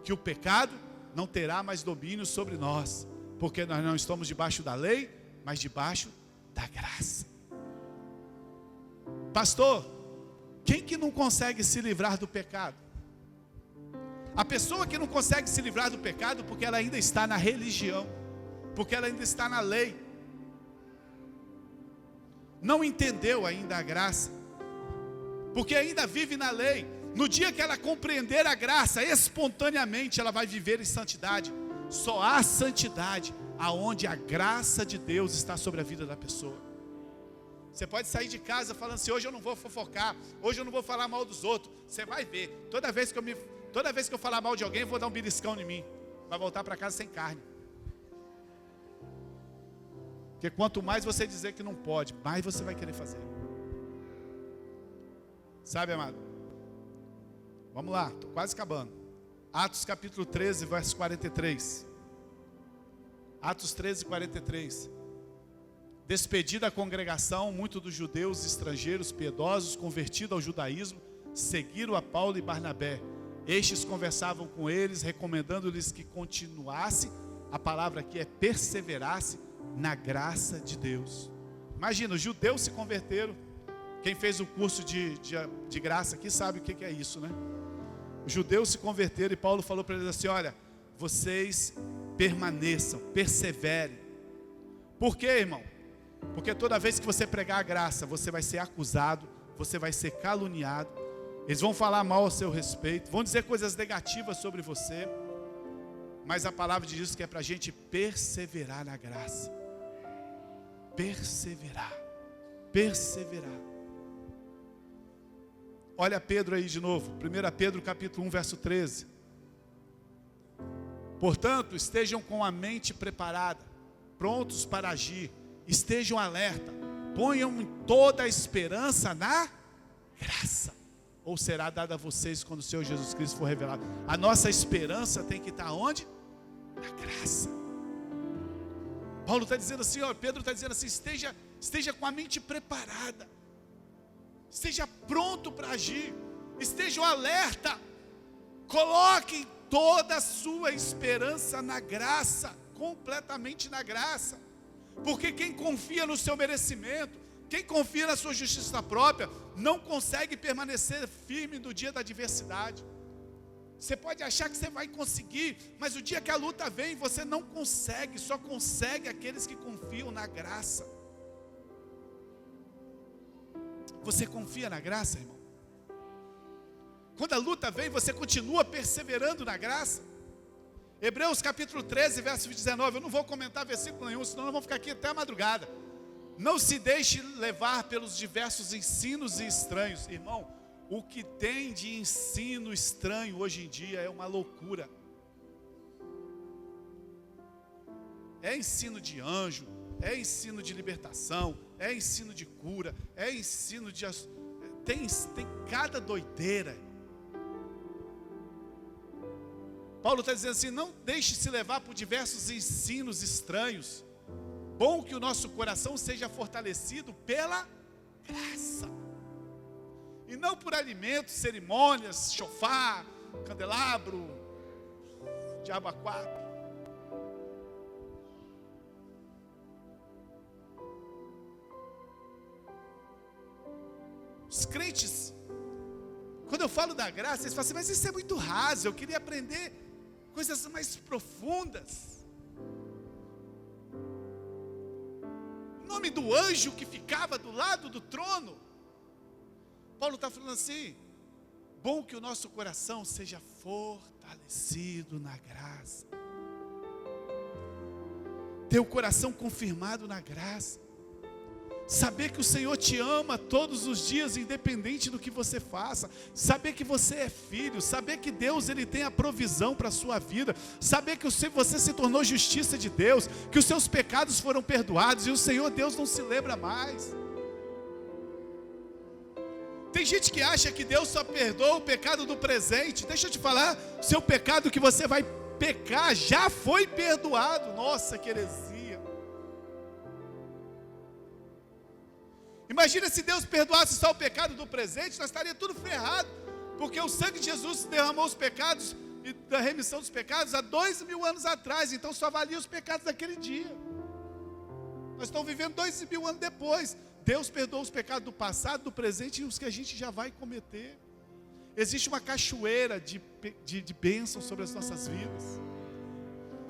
que o pecado não terá mais domínio sobre nós, porque nós não estamos debaixo da lei, mas debaixo da graça. Pastor, quem que não consegue se livrar do pecado? A pessoa que não consegue se livrar do pecado porque ela ainda está na religião, porque ela ainda está na lei, não entendeu ainda a graça, porque ainda vive na lei. No dia que ela compreender a graça, espontaneamente ela vai viver em santidade. Só há santidade aonde a graça de Deus está sobre a vida da pessoa. Você pode sair de casa falando assim: hoje eu não vou fofocar, hoje eu não vou falar mal dos outros. Você vai ver, toda vez que eu falar mal de alguém, eu vou dar um beliscão em mim. Vai voltar para casa sem carne. Porque quanto mais você dizer que não pode, mais você vai querer fazer. Sabe, amado? Vamos lá, estou quase acabando. Atos capítulo 13, verso 43. Atos 13, 43. Despedida a congregação, muitos dos judeus estrangeiros piedosos, convertidos ao judaísmo, seguiram a Paulo e Barnabé. Estes conversavam com eles, recomendando-lhes que continuasse, a palavra aqui é perseverasse, na graça de Deus. Imagina, os judeus se converteram. Quem fez o curso de graça aqui sabe o que é isso, né? Os judeus se converteram e Paulo falou para eles assim: olha, vocês permaneçam, perseverem. Por quê, irmão? Porque toda vez que você pregar a graça, você vai ser acusado, você vai ser caluniado, eles vão falar mal a seu respeito, vão dizer coisas negativas sobre você, mas a palavra diz que é para a gente perseverar na graça. Perseverar, perseverar. Olha Pedro aí de novo, 1 Pedro capítulo 1, verso 13. Portanto, estejam com a mente preparada, prontos para agir, estejam alerta, ponham toda a esperança na graça, ou será dada a vocês quando o Senhor Jesus Cristo for revelado. A nossa esperança tem que estar onde? Na graça. Paulo está dizendo assim, ó, Pedro está dizendo assim: esteja com a mente preparada, esteja pronto para agir, esteja alerta, coloquem toda a sua esperança na graça, completamente na graça, porque quem confia no seu merecimento, quem confia na sua justiça própria, não consegue permanecer firme no dia da adversidade. Você pode achar que você vai conseguir, mas o dia que a luta vem, você não consegue, só consegue aqueles que confiam na graça. Você confia na graça, irmão? Quando a luta vem, você continua perseverando na graça? Hebreus capítulo 13, verso 19, eu não vou comentar versículo nenhum, senão nós vamos ficar aqui até a madrugada. Não se deixe levar pelos diversos ensinos e estranhos. Irmão, o que tem de ensino estranho hoje em dia é uma loucura. É ensino de anjo, é ensino de libertação, é ensino de cura, é ensino de... Tem cada doideira. Paulo está dizendo assim: não deixe se levar por diversos ensinos estranhos. Bom que o nosso coração seja fortalecido pela graça, e não por alimentos, cerimônias, chofar, candelabro, diabo a quatro. Os crentes, quando eu falo da graça, eles falam assim: mas isso é muito raso, eu queria aprender coisas mais profundas. O nome do anjo que ficava do lado do trono, Paulo está falando assim: bom que o nosso coração seja fortalecido na graça, ter o coração confirmado na graça, saber que o Senhor te ama todos os dias, independente do que você faça, saber que você é filho, saber que Deus ele tem a provisão para a sua vida, saber que você se tornou justiça de Deus, que os seus pecados foram perdoados e o Senhor Deus não se lembra mais. Tem gente que acha que Deus só perdoa o pecado do presente. Deixa eu te falar, o seu pecado que você vai pecar já foi perdoado. Nossa, que heresia. Imagina se Deus perdoasse só o pecado do presente, nós estaríamos tudo ferrado, porque o sangue de Jesus derramou os pecados e da remissão dos pecados há 2000 anos atrás. Então só valia os pecados daquele dia. Nós estamos vivendo 2000 anos depois. Deus perdoa os pecados do passado, do presente e os que a gente já vai cometer. Existe uma cachoeira de bênção sobre as nossas vidas.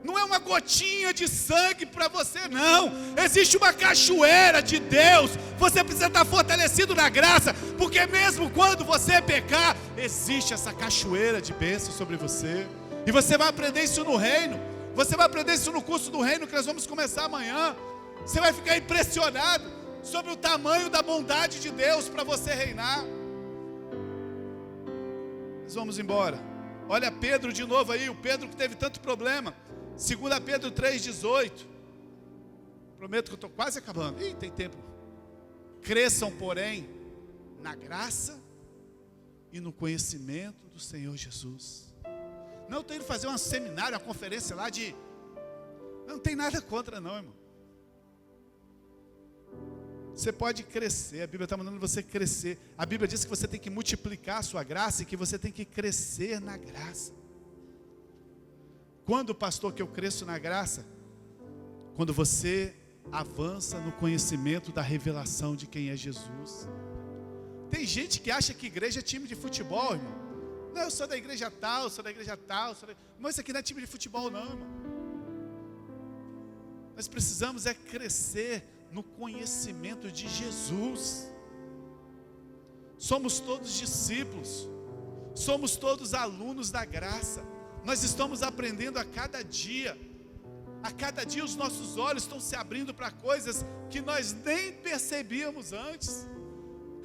Não é uma gotinha de sangue para você, não. Existe uma cachoeira de Deus. Você precisa estar fortalecido na graça, porque mesmo quando você pecar, existe essa cachoeira de bênção sobre você. E você vai aprender isso no reino. Você vai aprender isso no curso do reino que nós vamos começar amanhã. Você vai ficar impressionado sobre o tamanho da bondade de Deus para você reinar. Nós vamos embora. Olha Pedro de novo aí, o Pedro que teve tanto problema. 2 Pedro 3,18. Prometo que eu estou quase acabando. Ih, tem tempo. Cresçam, porém, na graça e no conhecimento do Senhor Jesus. Não estou indo fazer um seminário, uma conferência lá de... Não tem nada contra não, irmão. Você pode crescer, a Bíblia está mandando você crescer. A Bíblia diz que você tem que multiplicar a sua graça e que você tem que crescer na graça. Quando, pastor, que eu cresço na graça? Quando você avança no conhecimento da revelação de quem é Jesus. Tem gente que acha que igreja é time de futebol, irmão. Não, eu sou da igreja tal, sou da igreja tal. Mas isso aqui não é time de futebol não, irmão. Nós precisamos é crescer no conhecimento de Jesus. Somos todos discípulos, somos todos alunos da graça. Nós estamos aprendendo a cada dia os nossos olhos estão se abrindo para coisas que nós nem percebíamos antes.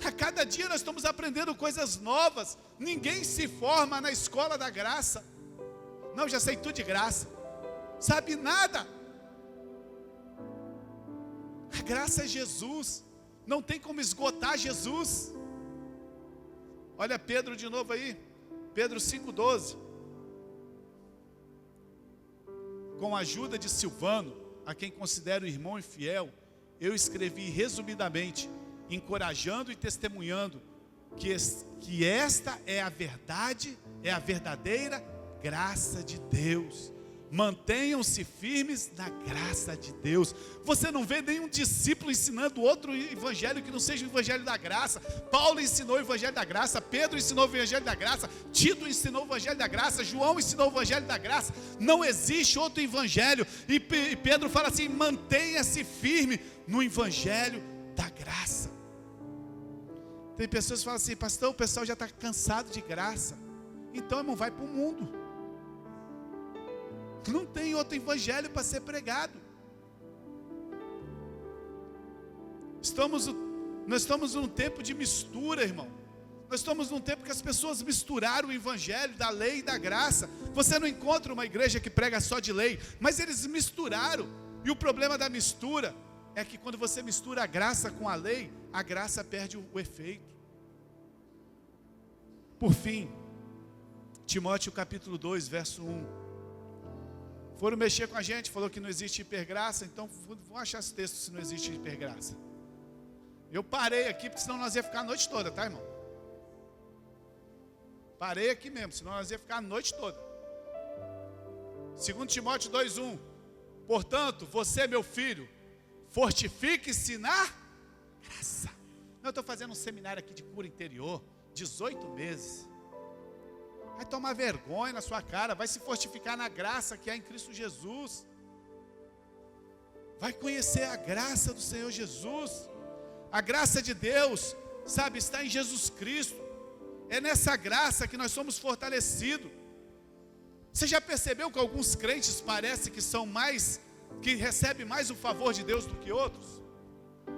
A cada dia nós estamos aprendendo coisas novas. Ninguém se forma na escola da graça. Não, já sei tudo de graça. Sabe nada. A graça é Jesus. Não tem como esgotar Jesus. Olha Pedro de novo aí. Pedro 5,12. Com a ajuda de Silvano, a quem considero irmão e fiel, eu escrevi resumidamente, encorajando e testemunhando que esta é a verdade, é a verdadeira graça de Deus. Mantenham-se firmes na graça de Deus. Você não vê nenhum discípulo ensinando outro evangelho que não seja o evangelho da graça. Paulo ensinou o evangelho da graça, Pedro ensinou o evangelho da graça, Tito ensinou o evangelho da graça, João ensinou o evangelho da graça. Não existe outro evangelho. E Pedro fala assim: mantenha-se firme no evangelho da graça. Tem pessoas que falam assim: pastor, o pessoal já está cansado de graça. Então, irmão, vai para o mundo. Não tem outro evangelho para ser pregado. Nós estamos num tempo de mistura, irmão. Nós estamos num tempo que as pessoas misturaram o evangelho da lei e da graça. Você não encontra uma igreja que prega só de lei, mas eles misturaram. E o problema da mistura é que quando você mistura a graça com a lei, a graça perde o efeito. Por fim, Timóteo capítulo 2, verso 1. Foram mexer com a gente, falou que não existe hipergraça, então vão achar esse texto se não existe hipergraça. Eu parei aqui, porque senão nós ia ficar a noite toda, tá, irmão? Parei aqui mesmo, senão nós ia ficar a noite toda. 2 Timóteo 2,1. Portanto, você, meu filho, fortifique-se na graça. Eu estou fazendo um seminário aqui de cura interior, 18 meses. Vai tomar vergonha na sua cara, vai se fortificar na graça que há em Cristo Jesus. Vai conhecer a graça do Senhor Jesus. A graça de Deus, sabe, está em Jesus Cristo. É nessa graça que nós somos fortalecidos. Você já percebeu que alguns crentes parece que recebem mais o favor de Deus do que outros?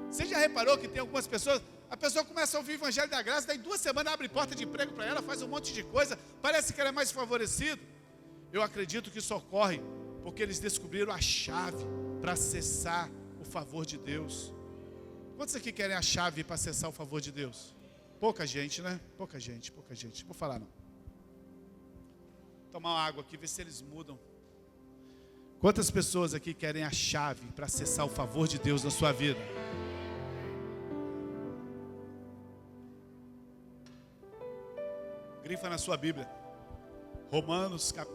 Você já reparou que tem algumas pessoas... A pessoa começa a ouvir o evangelho da graça, daí 2 semanas abre porta de emprego para ela, faz um monte de coisa, parece que ela é mais favorecido. Eu acredito que isso ocorre porque eles descobriram a chave para acessar o favor de Deus. Quantos aqui querem a chave para acessar o favor de Deus? Pouca gente, né? Pouca gente. Vou falar não. Tomar uma água aqui, ver se eles mudam. Quantas pessoas aqui querem a chave para acessar o favor de Deus na sua vida? Grifa na sua Bíblia.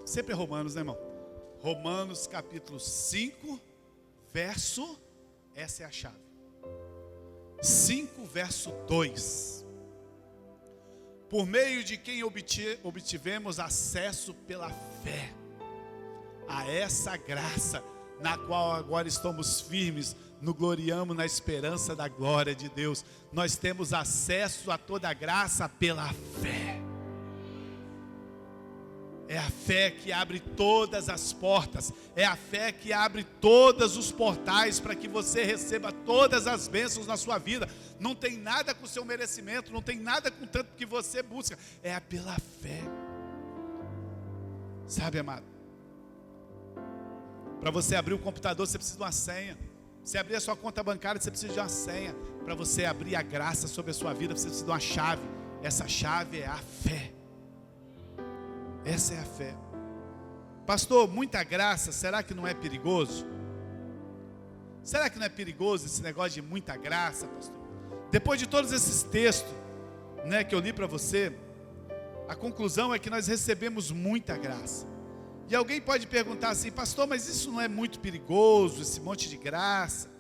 Sempre é Romanos, né, irmão? Romanos capítulo 5, verso, essa é a chave. 5, verso 2. Por meio de quem obtivemos acesso pela fé a essa graça, na qual agora estamos firmes, nos gloriamos na esperança da glória de Deus. Nós temos acesso a toda a graça pela fé. É a fé que abre todas as portas, é a fé que abre todos os portais para que você receba todas as bênçãos na sua vida. Não tem nada com o seu merecimento, não tem nada com tanto que você busca, é pela fé. Sabe, amado, para você abrir o computador você precisa de uma senha. Você abrir a sua conta bancária você precisa de uma senha. Para você abrir a graça sobre a sua vida você precisa de uma chave. Essa chave é a fé. Essa é a fé. Pastor, muita graça, será que não é perigoso? Será que não é perigoso esse negócio de muita graça, pastor? Depois de todos esses textos, né, que eu li para você, a conclusão é que nós recebemos muita graça. E alguém pode perguntar assim, pastor, mas isso não é muito perigoso, esse monte de graça?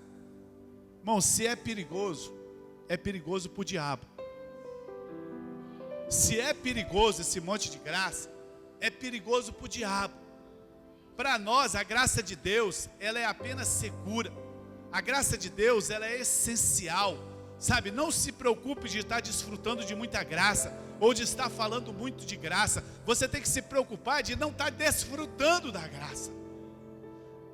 Irmão, se é perigoso para o diabo. Se é perigoso esse monte de graça, é perigoso para o diabo. Para nós, a graça de Deus, ela é apenas segura. A graça de Deus, ela é essencial. Sabe, não se preocupe de estar desfrutando de muita graça, ou de estar falando muito de graça. Você tem que se preocupar de não estar desfrutando da graça.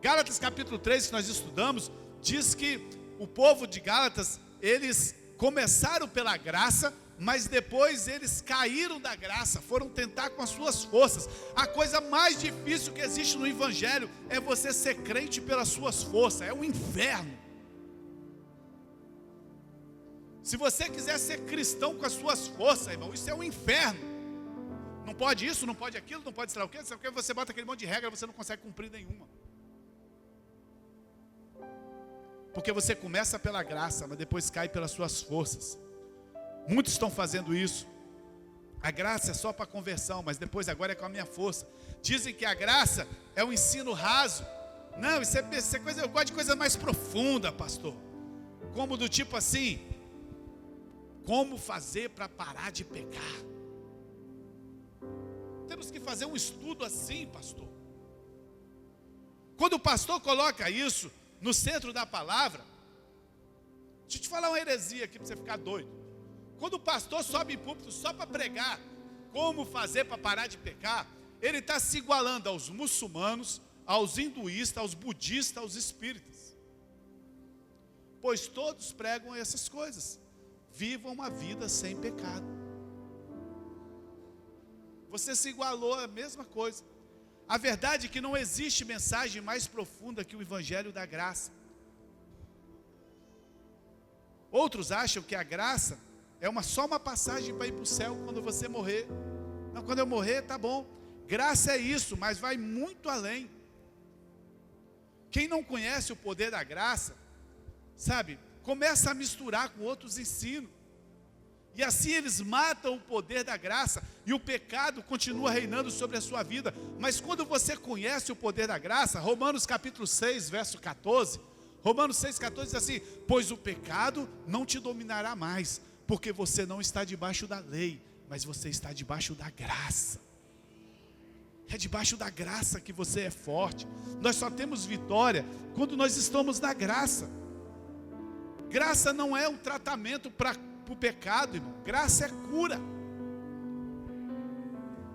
Gálatas capítulo 3, que nós estudamos, diz que o povo de Gálatas, eles começaram pela graça, mas depois eles caíram da graça, foram tentar com as suas forças. A coisa mais difícil que existe no evangelho é você ser crente pelas suas forças, é um inferno. Se você quiser ser cristão com as suas forças, irmão, isso é um inferno. Não pode isso, não pode aquilo, não pode sei lá o quê, você bota aquele monte de regra, você não consegue cumprir nenhuma. Porque você começa pela graça, mas depois cai pelas suas forças. Muitos estão fazendo isso. A graça é só para conversão, mas depois agora é com a minha força. Dizem que a graça é um ensino raso. Não, isso é coisa, eu gosto de coisa mais profunda, pastor. Como do tipo assim, como fazer para parar de pecar? Temos que fazer um estudo assim, pastor. Quando o pastor coloca isso no centro da palavra, deixa eu te falar uma heresia aqui para você ficar doido. Quando o pastor sobe em púlpito só para pregar como fazer para parar de pecar, ele está se igualando aos muçulmanos, aos hinduístas, aos budistas, aos espíritas. Pois todos pregam essas coisas. Vivam uma vida sem pecado. Você se igualou à mesma coisa. A verdade é que não existe mensagem mais profunda que o evangelho da graça. Outros acham que a graça é só uma passagem para ir para o céu quando você morrer. Não, quando eu morrer, tá bom. Graça é isso, mas vai muito além. Quem não conhece o poder da graça, sabe, começa a misturar com outros ensinos. E assim eles matam o poder da graça, e o pecado continua reinando sobre a sua vida. Mas quando você conhece o poder da graça, Romanos capítulo 6, verso 14, Romanos 6,14 diz assim, pois o pecado não te dominará mais, porque você não está debaixo da lei, mas você está debaixo da graça. É debaixo da graça que você é forte. Nós só temos vitória quando nós estamos na graça. Graça não é um tratamento para o pecado, irmão. Graça é cura.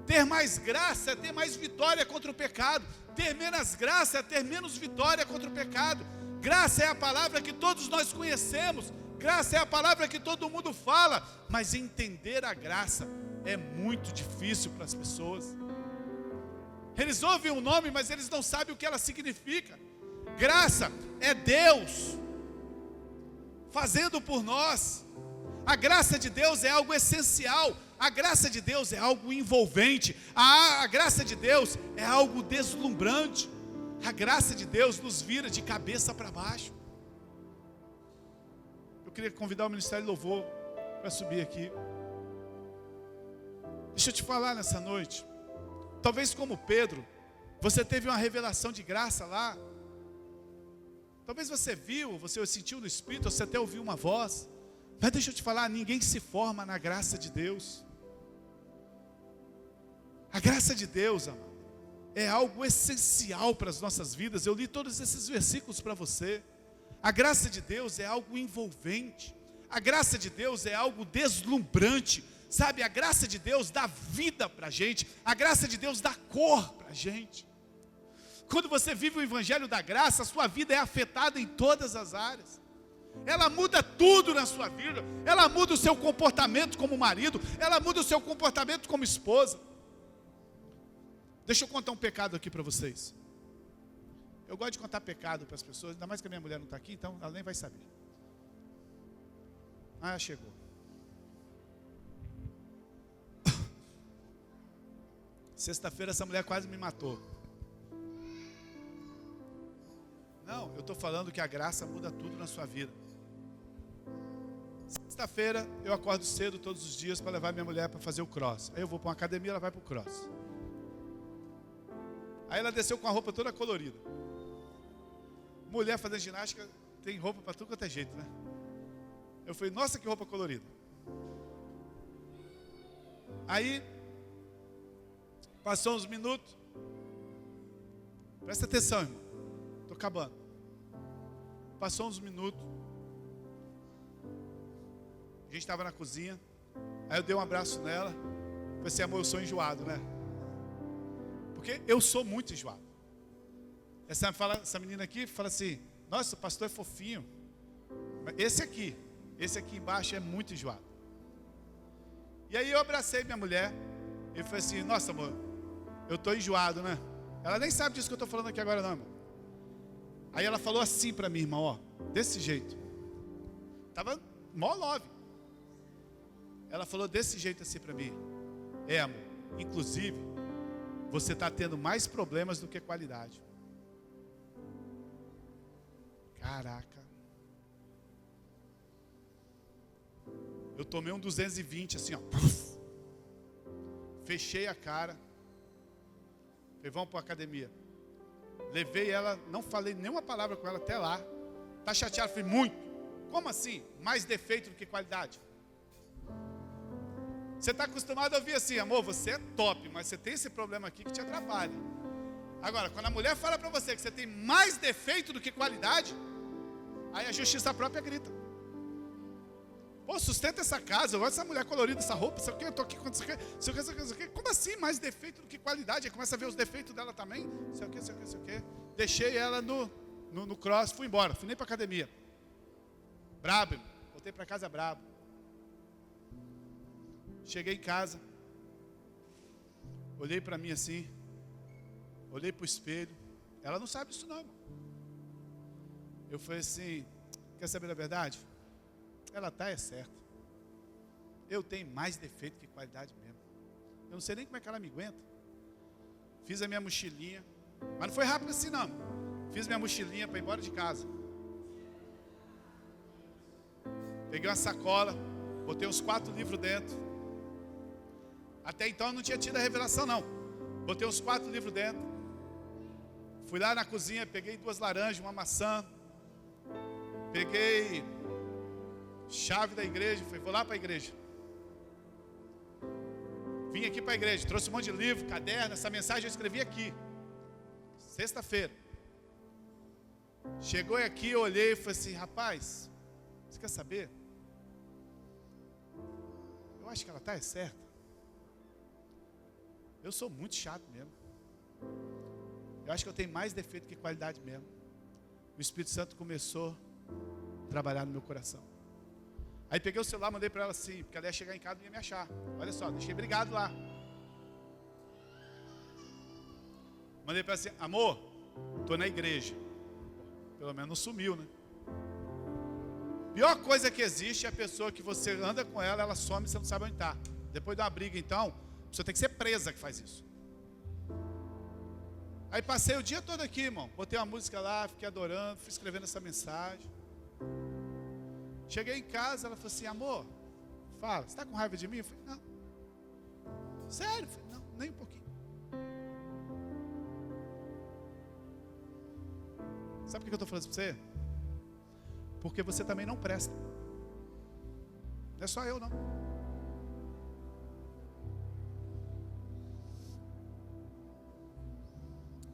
Ter mais graça é ter mais vitória contra o pecado. Ter menos graça é ter menos vitória contra o pecado. Graça é a palavra que todos nós conhecemos. Graça é a palavra que todo mundo fala. Mas entender a graça é muito difícil para as pessoas. Eles ouvem o nome, mas eles não sabem o que ela significa. Graça é Deus fazendo por nós. A graça de Deus é algo essencial. A graça de Deus é algo envolvente. A graça de Deus é algo deslumbrante. A graça de Deus nos vira de cabeça para baixo. Eu queria convidar o Ministério de Louvor para subir aqui. Deixa eu te falar nessa noite. Talvez como Pedro, você teve uma revelação de graça lá. Talvez você viu, você sentiu no Espírito, você até ouviu uma voz. Mas deixa eu te falar, ninguém se forma na graça de Deus. A graça de Deus, amado, é algo essencial para as nossas vidas. Eu li todos esses versículos para você. A graça de Deus é algo envolvente. A graça de Deus é algo deslumbrante. Sabe, a graça de Deus dá vida para a gente. A graça de Deus dá cor para a gente. Quando você vive o evangelho da graça, a sua vida é afetada em todas as áreas. Ela muda tudo na sua vida. Ela muda o seu comportamento como marido. Ela muda o seu comportamento como esposa. Deixa eu contar um pecado aqui para vocês. Eu gosto de contar pecado para as pessoas, ainda mais que a minha mulher não está aqui, então ela nem vai saber. Ah, chegou. Sexta-feira essa mulher quase me matou. Não, eu estou falando que a graça muda tudo na sua vida. Sexta-feira eu acordo cedo todos os dias para levar minha mulher para fazer o cross. Aí eu vou para uma academia, ela vai para o cross. Aí ela desceu com a roupa toda colorida. Mulher fazendo ginástica tem roupa para tudo quanto é jeito, né? Eu falei, nossa, que roupa colorida. Aí, passou uns minutos. Presta atenção, irmão. Estou acabando. Passou uns minutos. A gente estava na cozinha. Aí eu dei um abraço nela. Falei assim, amor, eu sou enjoado, né? Porque eu sou muito enjoado. Essa menina aqui fala assim, nossa, o pastor é fofinho. Esse aqui embaixo é muito enjoado. E aí eu abracei minha mulher e falei assim, nossa, amor, eu estou enjoado, né? Ela nem sabe disso que eu estou falando aqui agora não, irmão. Aí ela falou assim para mim, irmão, ó, desse jeito. Tava mó love. Ela falou desse jeito assim para mim. É, amor, inclusive, você está tendo mais problemas do que qualidade. Caraca. Eu tomei um 220 assim, ó. Fechei a cara. Falei, vamos para a academia. Levei ela, não falei nenhuma palavra com ela até lá. Tá chateado? Falei, muito. Como assim? Mais defeito do que qualidade? Você está acostumado a ouvir assim, amor, você é top, mas você tem esse problema aqui que te atrapalha. Agora, quando a mulher fala para você que você tem mais defeito do que qualidade, aí a justiça própria grita. Pô, sustenta essa casa, eu gosto dessa mulher colorida, essa roupa, isso aqui, eu tô aqui com isso aqui. Como assim mais defeito do que qualidade? Aí começa a ver os defeitos dela também. Isso aqui. Deixei ela no cross, fui embora, fui nem para academia. Brabo, voltei para casa brabo. Cheguei em casa, olhei para mim assim, olhei para o espelho. Ela não sabe isso não, irmão. Eu falei assim, quer saber da verdade? Ela está é certa. Eu tenho mais defeito que qualidade mesmo. Eu não sei nem como é que ela me aguenta. Fiz a minha mochilinha, mas não foi rápido assim não. Fiz minha mochilinha para ir embora de casa. Peguei uma sacola, botei uns 4 livros dentro. Até então eu não tinha tido a revelação não. Botei uns 4 livros dentro. Fui lá na cozinha, peguei 2 laranjas, uma maçã. Peguei chave da igreja, falei, vou lá para a igreja. Vim aqui para a igreja, trouxe um monte de livro, caderno, essa mensagem eu escrevi aqui. Sexta-feira. Chegou aqui, eu olhei e falei assim, rapaz, você quer saber? Eu acho que ela está certa. Eu sou muito chato mesmo. Eu acho que eu tenho mais defeito que qualidade mesmo. O Espírito Santo começou a trabalhar no meu coração. Aí peguei o celular, mandei para ela assim, porque ela ia chegar em casa e ia me achar. Olha só, deixei brigado lá. Mandei para ela assim, amor, estou na igreja. Pelo menos não sumiu, né? Pior coisa que existe é a pessoa que você anda com ela, ela some e você não sabe onde está. Depois de uma briga, então, a pessoa tem que ser presa que faz isso. Aí passei o dia todo aqui, irmão. Botei uma música lá, fiquei adorando, fui escrevendo essa mensagem. Cheguei em casa, ela falou assim, amor, fala, você está com raiva de mim? Eu falei, não. Sério? Eu falei, não, nem um pouquinho. Sabe por que eu estou falando isso para você? Porque você também não presta. Não é só eu, não.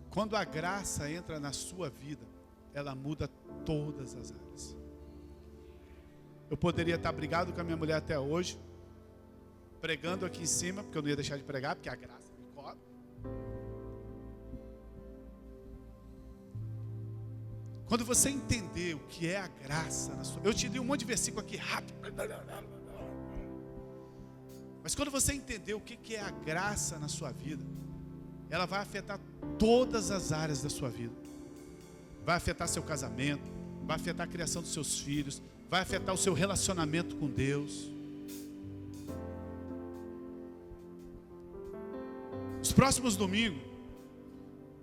Quando a graça entra na sua vida, ela muda todas as áreas. Eu poderia estar brigado com a minha mulher até hoje, pregando aqui em cima, porque eu não ia deixar de pregar, porque a graça me cobre. Quando você entender o que é a graça na sua... Eu te dei um monte de versículo aqui rápido. Mas quando você entender o que é a graça na sua vida, ela vai afetar todas as áreas da sua vida. Vai afetar seu casamento, vai afetar a criação dos seus filhos, vai afetar o seu relacionamento com Deus. Os próximos domingos,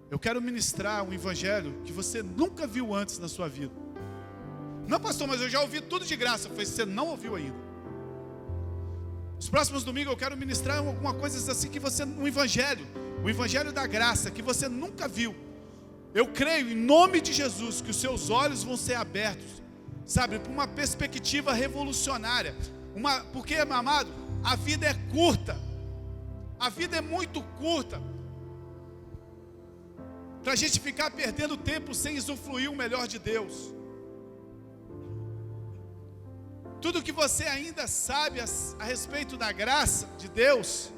eu quero ministrar um evangelho que você nunca viu antes na sua vida. Não, pastor, mas eu já ouvi tudo de graça. Eu falei, você não ouviu ainda. Os próximos domingos eu quero ministrar alguma coisa assim que você, um evangelho, o evangelho da graça, que você nunca viu. Eu creio em nome de Jesus que os seus olhos vão ser abertos, sabe, para uma perspectiva revolucionária. Porque, meu amado, a vida é curta. A vida é muito curta para a gente ficar perdendo tempo sem usufruir o melhor de Deus. Tudo que você ainda sabe a respeito da graça de Deus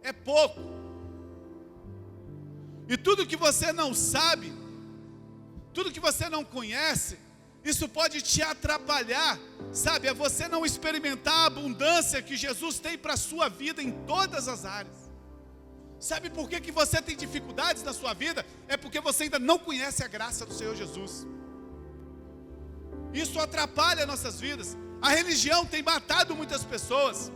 é pouco. E tudo que você não sabe, tudo que você não conhece, isso pode te atrapalhar, sabe? É você não experimentar a abundância que Jesus tem para a sua vida em todas as áreas. Sabe por que você tem dificuldades na sua vida? É porque você ainda não conhece a graça do Senhor Jesus. Isso atrapalha nossas vidas. A religião tem matado muitas pessoas.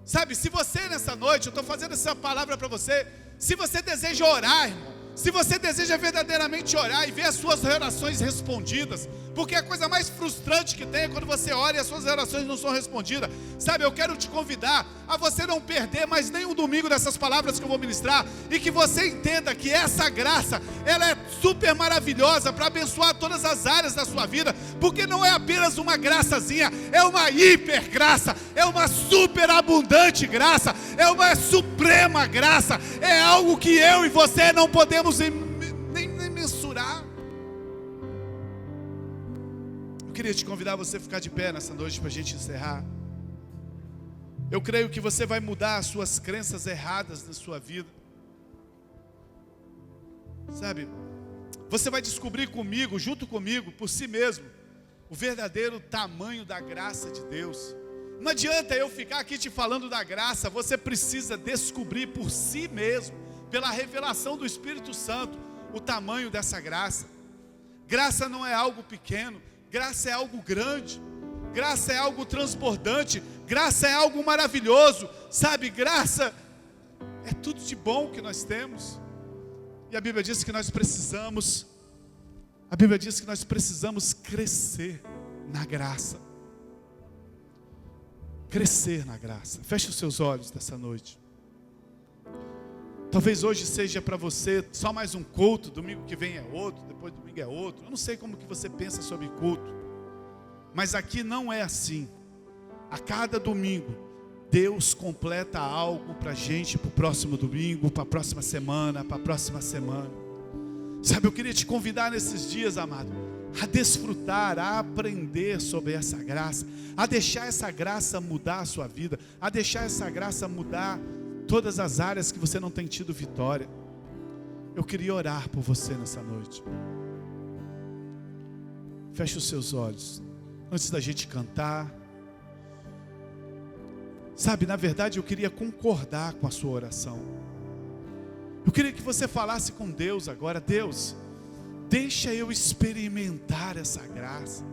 Sabe, se você nessa noite, eu estou fazendo essa palavra para você, se você deseja orar, irmão, se você deseja verdadeiramente orar e ver as suas orações respondidas, porque a coisa mais frustrante que tem é quando você ora e as suas orações não são respondidas. Sabe, eu quero te convidar a você não perder mais nenhum domingo dessas palavras que eu vou ministrar, e que você entenda que essa graça, ela é super maravilhosa para abençoar todas as áreas da sua vida, porque não é apenas uma graçazinha, é uma hiper graça, é uma super abundante graça, é uma suprema graça, é algo que eu e você não podemos nem mensurar. Eu queria te convidar a você ficar de pé nessa noite para a gente encerrar. Eu creio que você vai mudar as suas crenças erradas na sua vida. Sabe, você vai descobrir comigo, junto comigo, por si mesmo, o verdadeiro tamanho da graça de Deus. Não adianta eu ficar aqui te falando da graça, você precisa descobrir por si mesmo, pela revelação do Espírito Santo, o tamanho dessa graça. Graça não é algo pequeno, graça é algo grande, graça é algo transbordante, graça é algo maravilhoso, sabe, graça é tudo de bom que nós temos. E a Bíblia diz que nós precisamos crescer na graça. Crescer na graça. Feche os seus olhos dessa noite. Talvez hoje seja para você só mais um culto, domingo que vem é outro, depois domingo é outro. Eu não sei como que você pensa sobre culto, mas aqui não é assim. A cada domingo, Deus completa algo para a gente, para o próximo domingo, para a próxima semana, para a próxima semana. Sabe, eu queria te convidar nesses dias, amado, a desfrutar, a aprender sobre essa graça, a deixar essa graça mudar a sua vida, a deixar essa graça mudar todas as áreas que você não tem tido vitória. Eu queria orar por você nessa noite. Feche os seus olhos, antes da gente cantar. Sabe, na verdade eu queria concordar com a sua oração. Eu queria que você falasse com Deus agora: Deus, deixa eu experimentar essa graça.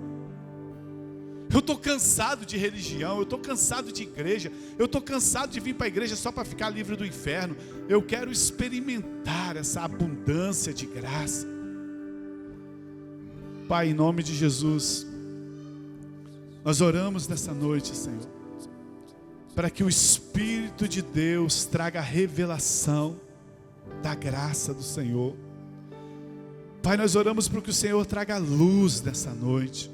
Eu estou cansado de religião, eu estou cansado de igreja, eu estou cansado de vir para a igreja só para ficar livre do inferno. Eu quero experimentar essa abundância de graça. Pai, em nome de Jesus, nós oramos nessa noite, Senhor, para que o Espírito de Deus traga a revelação da graça do Senhor. Pai, nós oramos para que o Senhor traga luz nessa noite.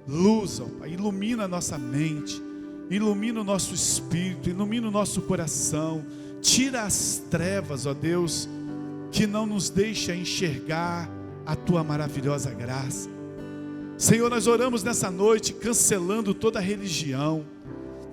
Luz, ó Pai, ilumina a nossa mente, ilumina o nosso espírito, ilumina o nosso coração. Tira as trevas, ó Deus, que não nos deixa enxergar a Tua maravilhosa graça. Senhor, nós oramos nessa noite cancelando toda religião.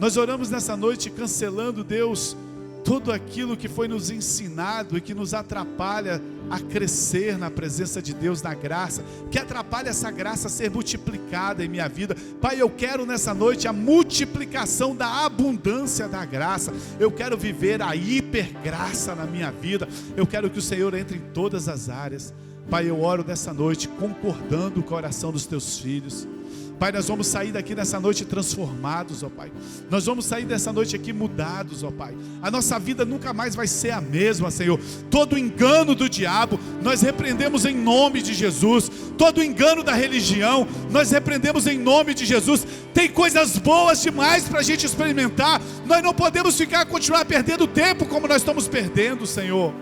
Nós oramos nessa noite cancelando, Deus, tudo aquilo que foi nos ensinado e que nos atrapalha a crescer na presença de Deus, na graça, que atrapalha essa graça a ser multiplicada em minha vida. Pai, eu quero nessa noite a multiplicação da abundância da graça. Eu quero viver a hipergraça na minha vida. Eu quero que o Senhor entre em todas as áreas. Pai, eu oro nessa noite concordando com o coração dos Teus filhos. Pai, nós vamos sair daqui nessa noite transformados, ó Pai. Nós vamos sair dessa noite aqui mudados, ó Pai. A nossa vida nunca mais vai ser a mesma, Senhor. Todo engano do diabo, nós repreendemos em nome de Jesus. Todo engano da religião, nós repreendemos em nome de Jesus. Tem coisas boas demais para a gente experimentar. Nós não podemos continuar perdendo tempo como nós estamos perdendo, Senhor.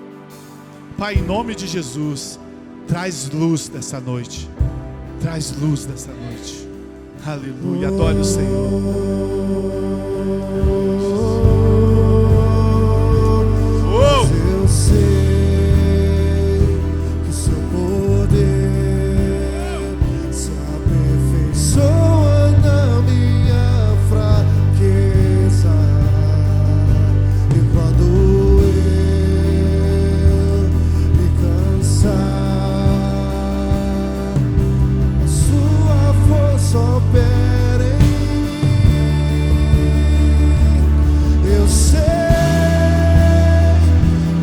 Pai, em nome de Jesus, traz luz nessa noite. Traz luz nessa noite. Aleluia, adore o Senhor. Eu sei que o Seu poder se aperfeiçoa na minha fraqueza. E quando eu me cansar, a Sua força opera em mim. Eu sei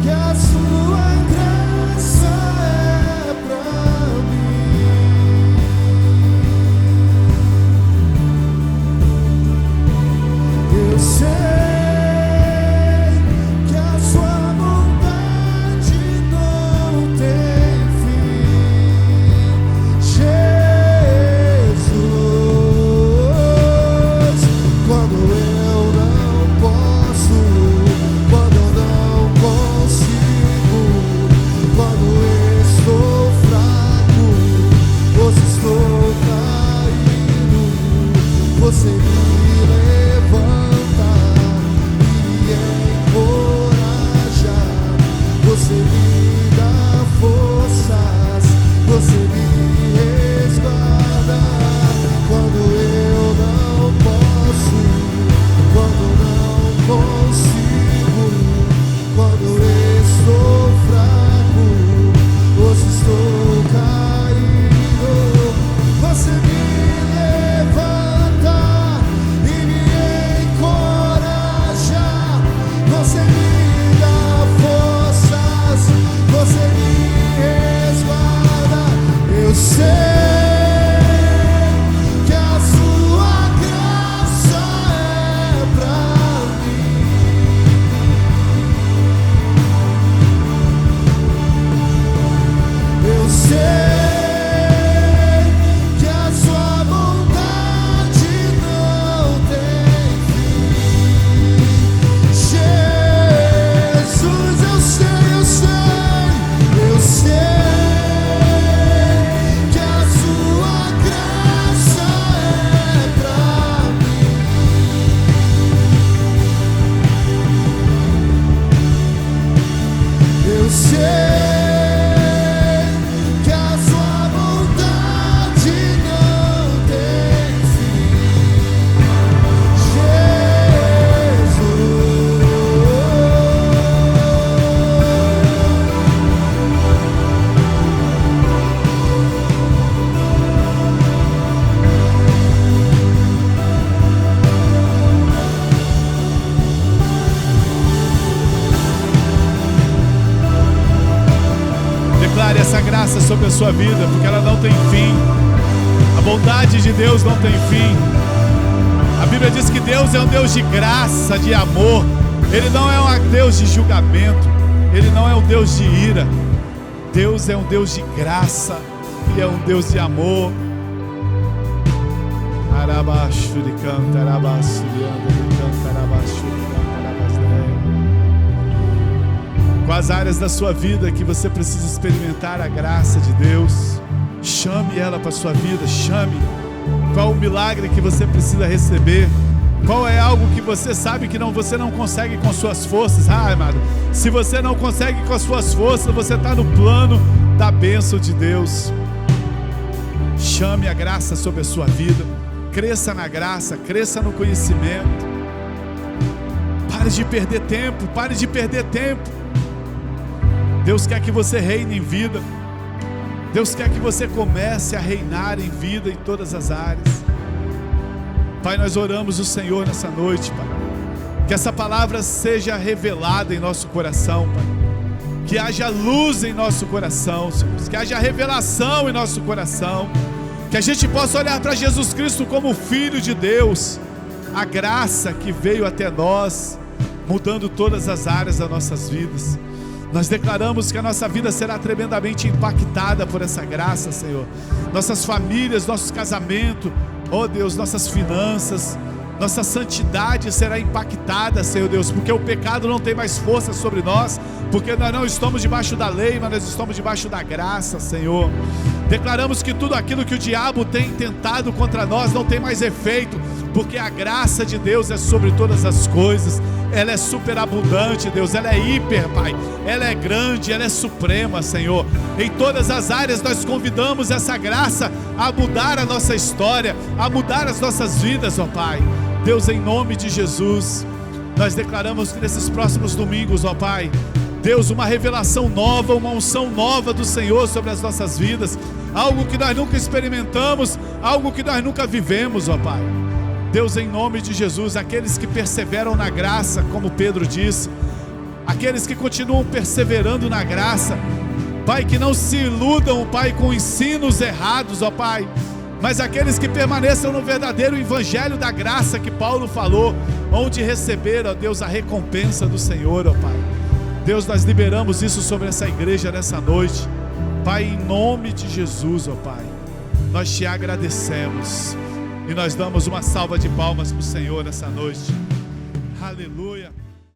que a Sua graça é pra mim. Eu sei que a Sua bondade não tem fim. Jesus, quando eu não posso, quando eu não consigo, quando estou fraco, ou se estou caído, Você me levanta e me encoraja. Você me dá forças, Você me resguarda. Quando eu não posso, quando não consigo, quando estou fraco, ou se estou caído, Você me levanta e me encoraja. Você me dá forças, Você me resguarda. Eu sei que a Sua graça é pra mim. Eu sei que a Sua bondade não tem fim. Jesus, eu sei que a Sua graça é pra mim. Eu sei que a Sua bondade não tem fim. Declare essa graça sobre a sua vida, porque ela não tem fim. A bondade de Deus não tem fim. A Bíblia diz que Deus é um Deus de graça, de amor. Ele não é um Deus de julgamento. Ele não é um Deus de ira. Deus é um Deus de graça e é um Deus de amor. Arabaxuri canta, arabaxuri anda, canta, arabaxuri canta, arabaxuri. as áreas da sua vida que você precisa experimentar a graça de Deus, chame ela para a sua vida, chame. Qual o milagre que você precisa receber? Qual é algo que você sabe que você não consegue com suas forças? Amado, se você não consegue com as suas forças, você está no plano da bênção de Deus. Chame a graça sobre a sua vida, cresça na graça, cresça no conhecimento. Pare de perder tempo, pare de perder tempo. Deus quer que você reine em vida. Deus quer que você comece a reinar em vida em todas as áreas. Pai, nós oramos o Senhor nessa noite, Pai. Que essa palavra seja revelada em nosso coração, Pai. Que haja luz em nosso coração, Senhor. Que haja revelação em nosso coração. Que a gente possa olhar para Jesus Cristo como Filho de Deus. A graça que veio até nós, mudando todas as áreas das nossas vidas. Nós declaramos que a nossa vida será tremendamente impactada por essa graça, Senhor. Nossas famílias, nossos casamentos, oh Deus, nossas finanças, nossa santidade será impactada, Senhor Deus, porque o pecado não tem mais força sobre nós, porque nós não estamos debaixo da lei, mas nós estamos debaixo da graça, Senhor. Declaramos que tudo aquilo que o diabo tem tentado contra nós não tem mais efeito, porque a graça de Deus é sobre todas as coisas. Ela é superabundante, Deus, ela é hiper, Pai, ela é grande, ela é suprema, Senhor. Em todas as áreas nós convidamos essa graça a mudar a nossa história, a mudar as nossas vidas, ó Pai. Deus, em nome de Jesus, nós declaramos que nesses próximos domingos, ó Pai, Deus, uma revelação nova, uma unção nova do Senhor sobre as nossas vidas, algo que nós nunca experimentamos, algo que nós nunca vivemos, ó Pai. Deus, em nome de Jesus, aqueles que perseveram na graça, como Pedro disse, aqueles que continuam perseverando na graça, Pai, que não se iludam, Pai, com ensinos errados, ó Pai, mas aqueles que permaneçam no verdadeiro evangelho da graça que Paulo falou, onde receberam, ó Deus, a recompensa do Senhor, ó Pai. Deus, nós liberamos isso sobre essa igreja nessa noite, Pai, em nome de Jesus, ó Pai, nós te agradecemos. E nós damos uma salva de palmas para o Senhor nessa noite. Aleluia.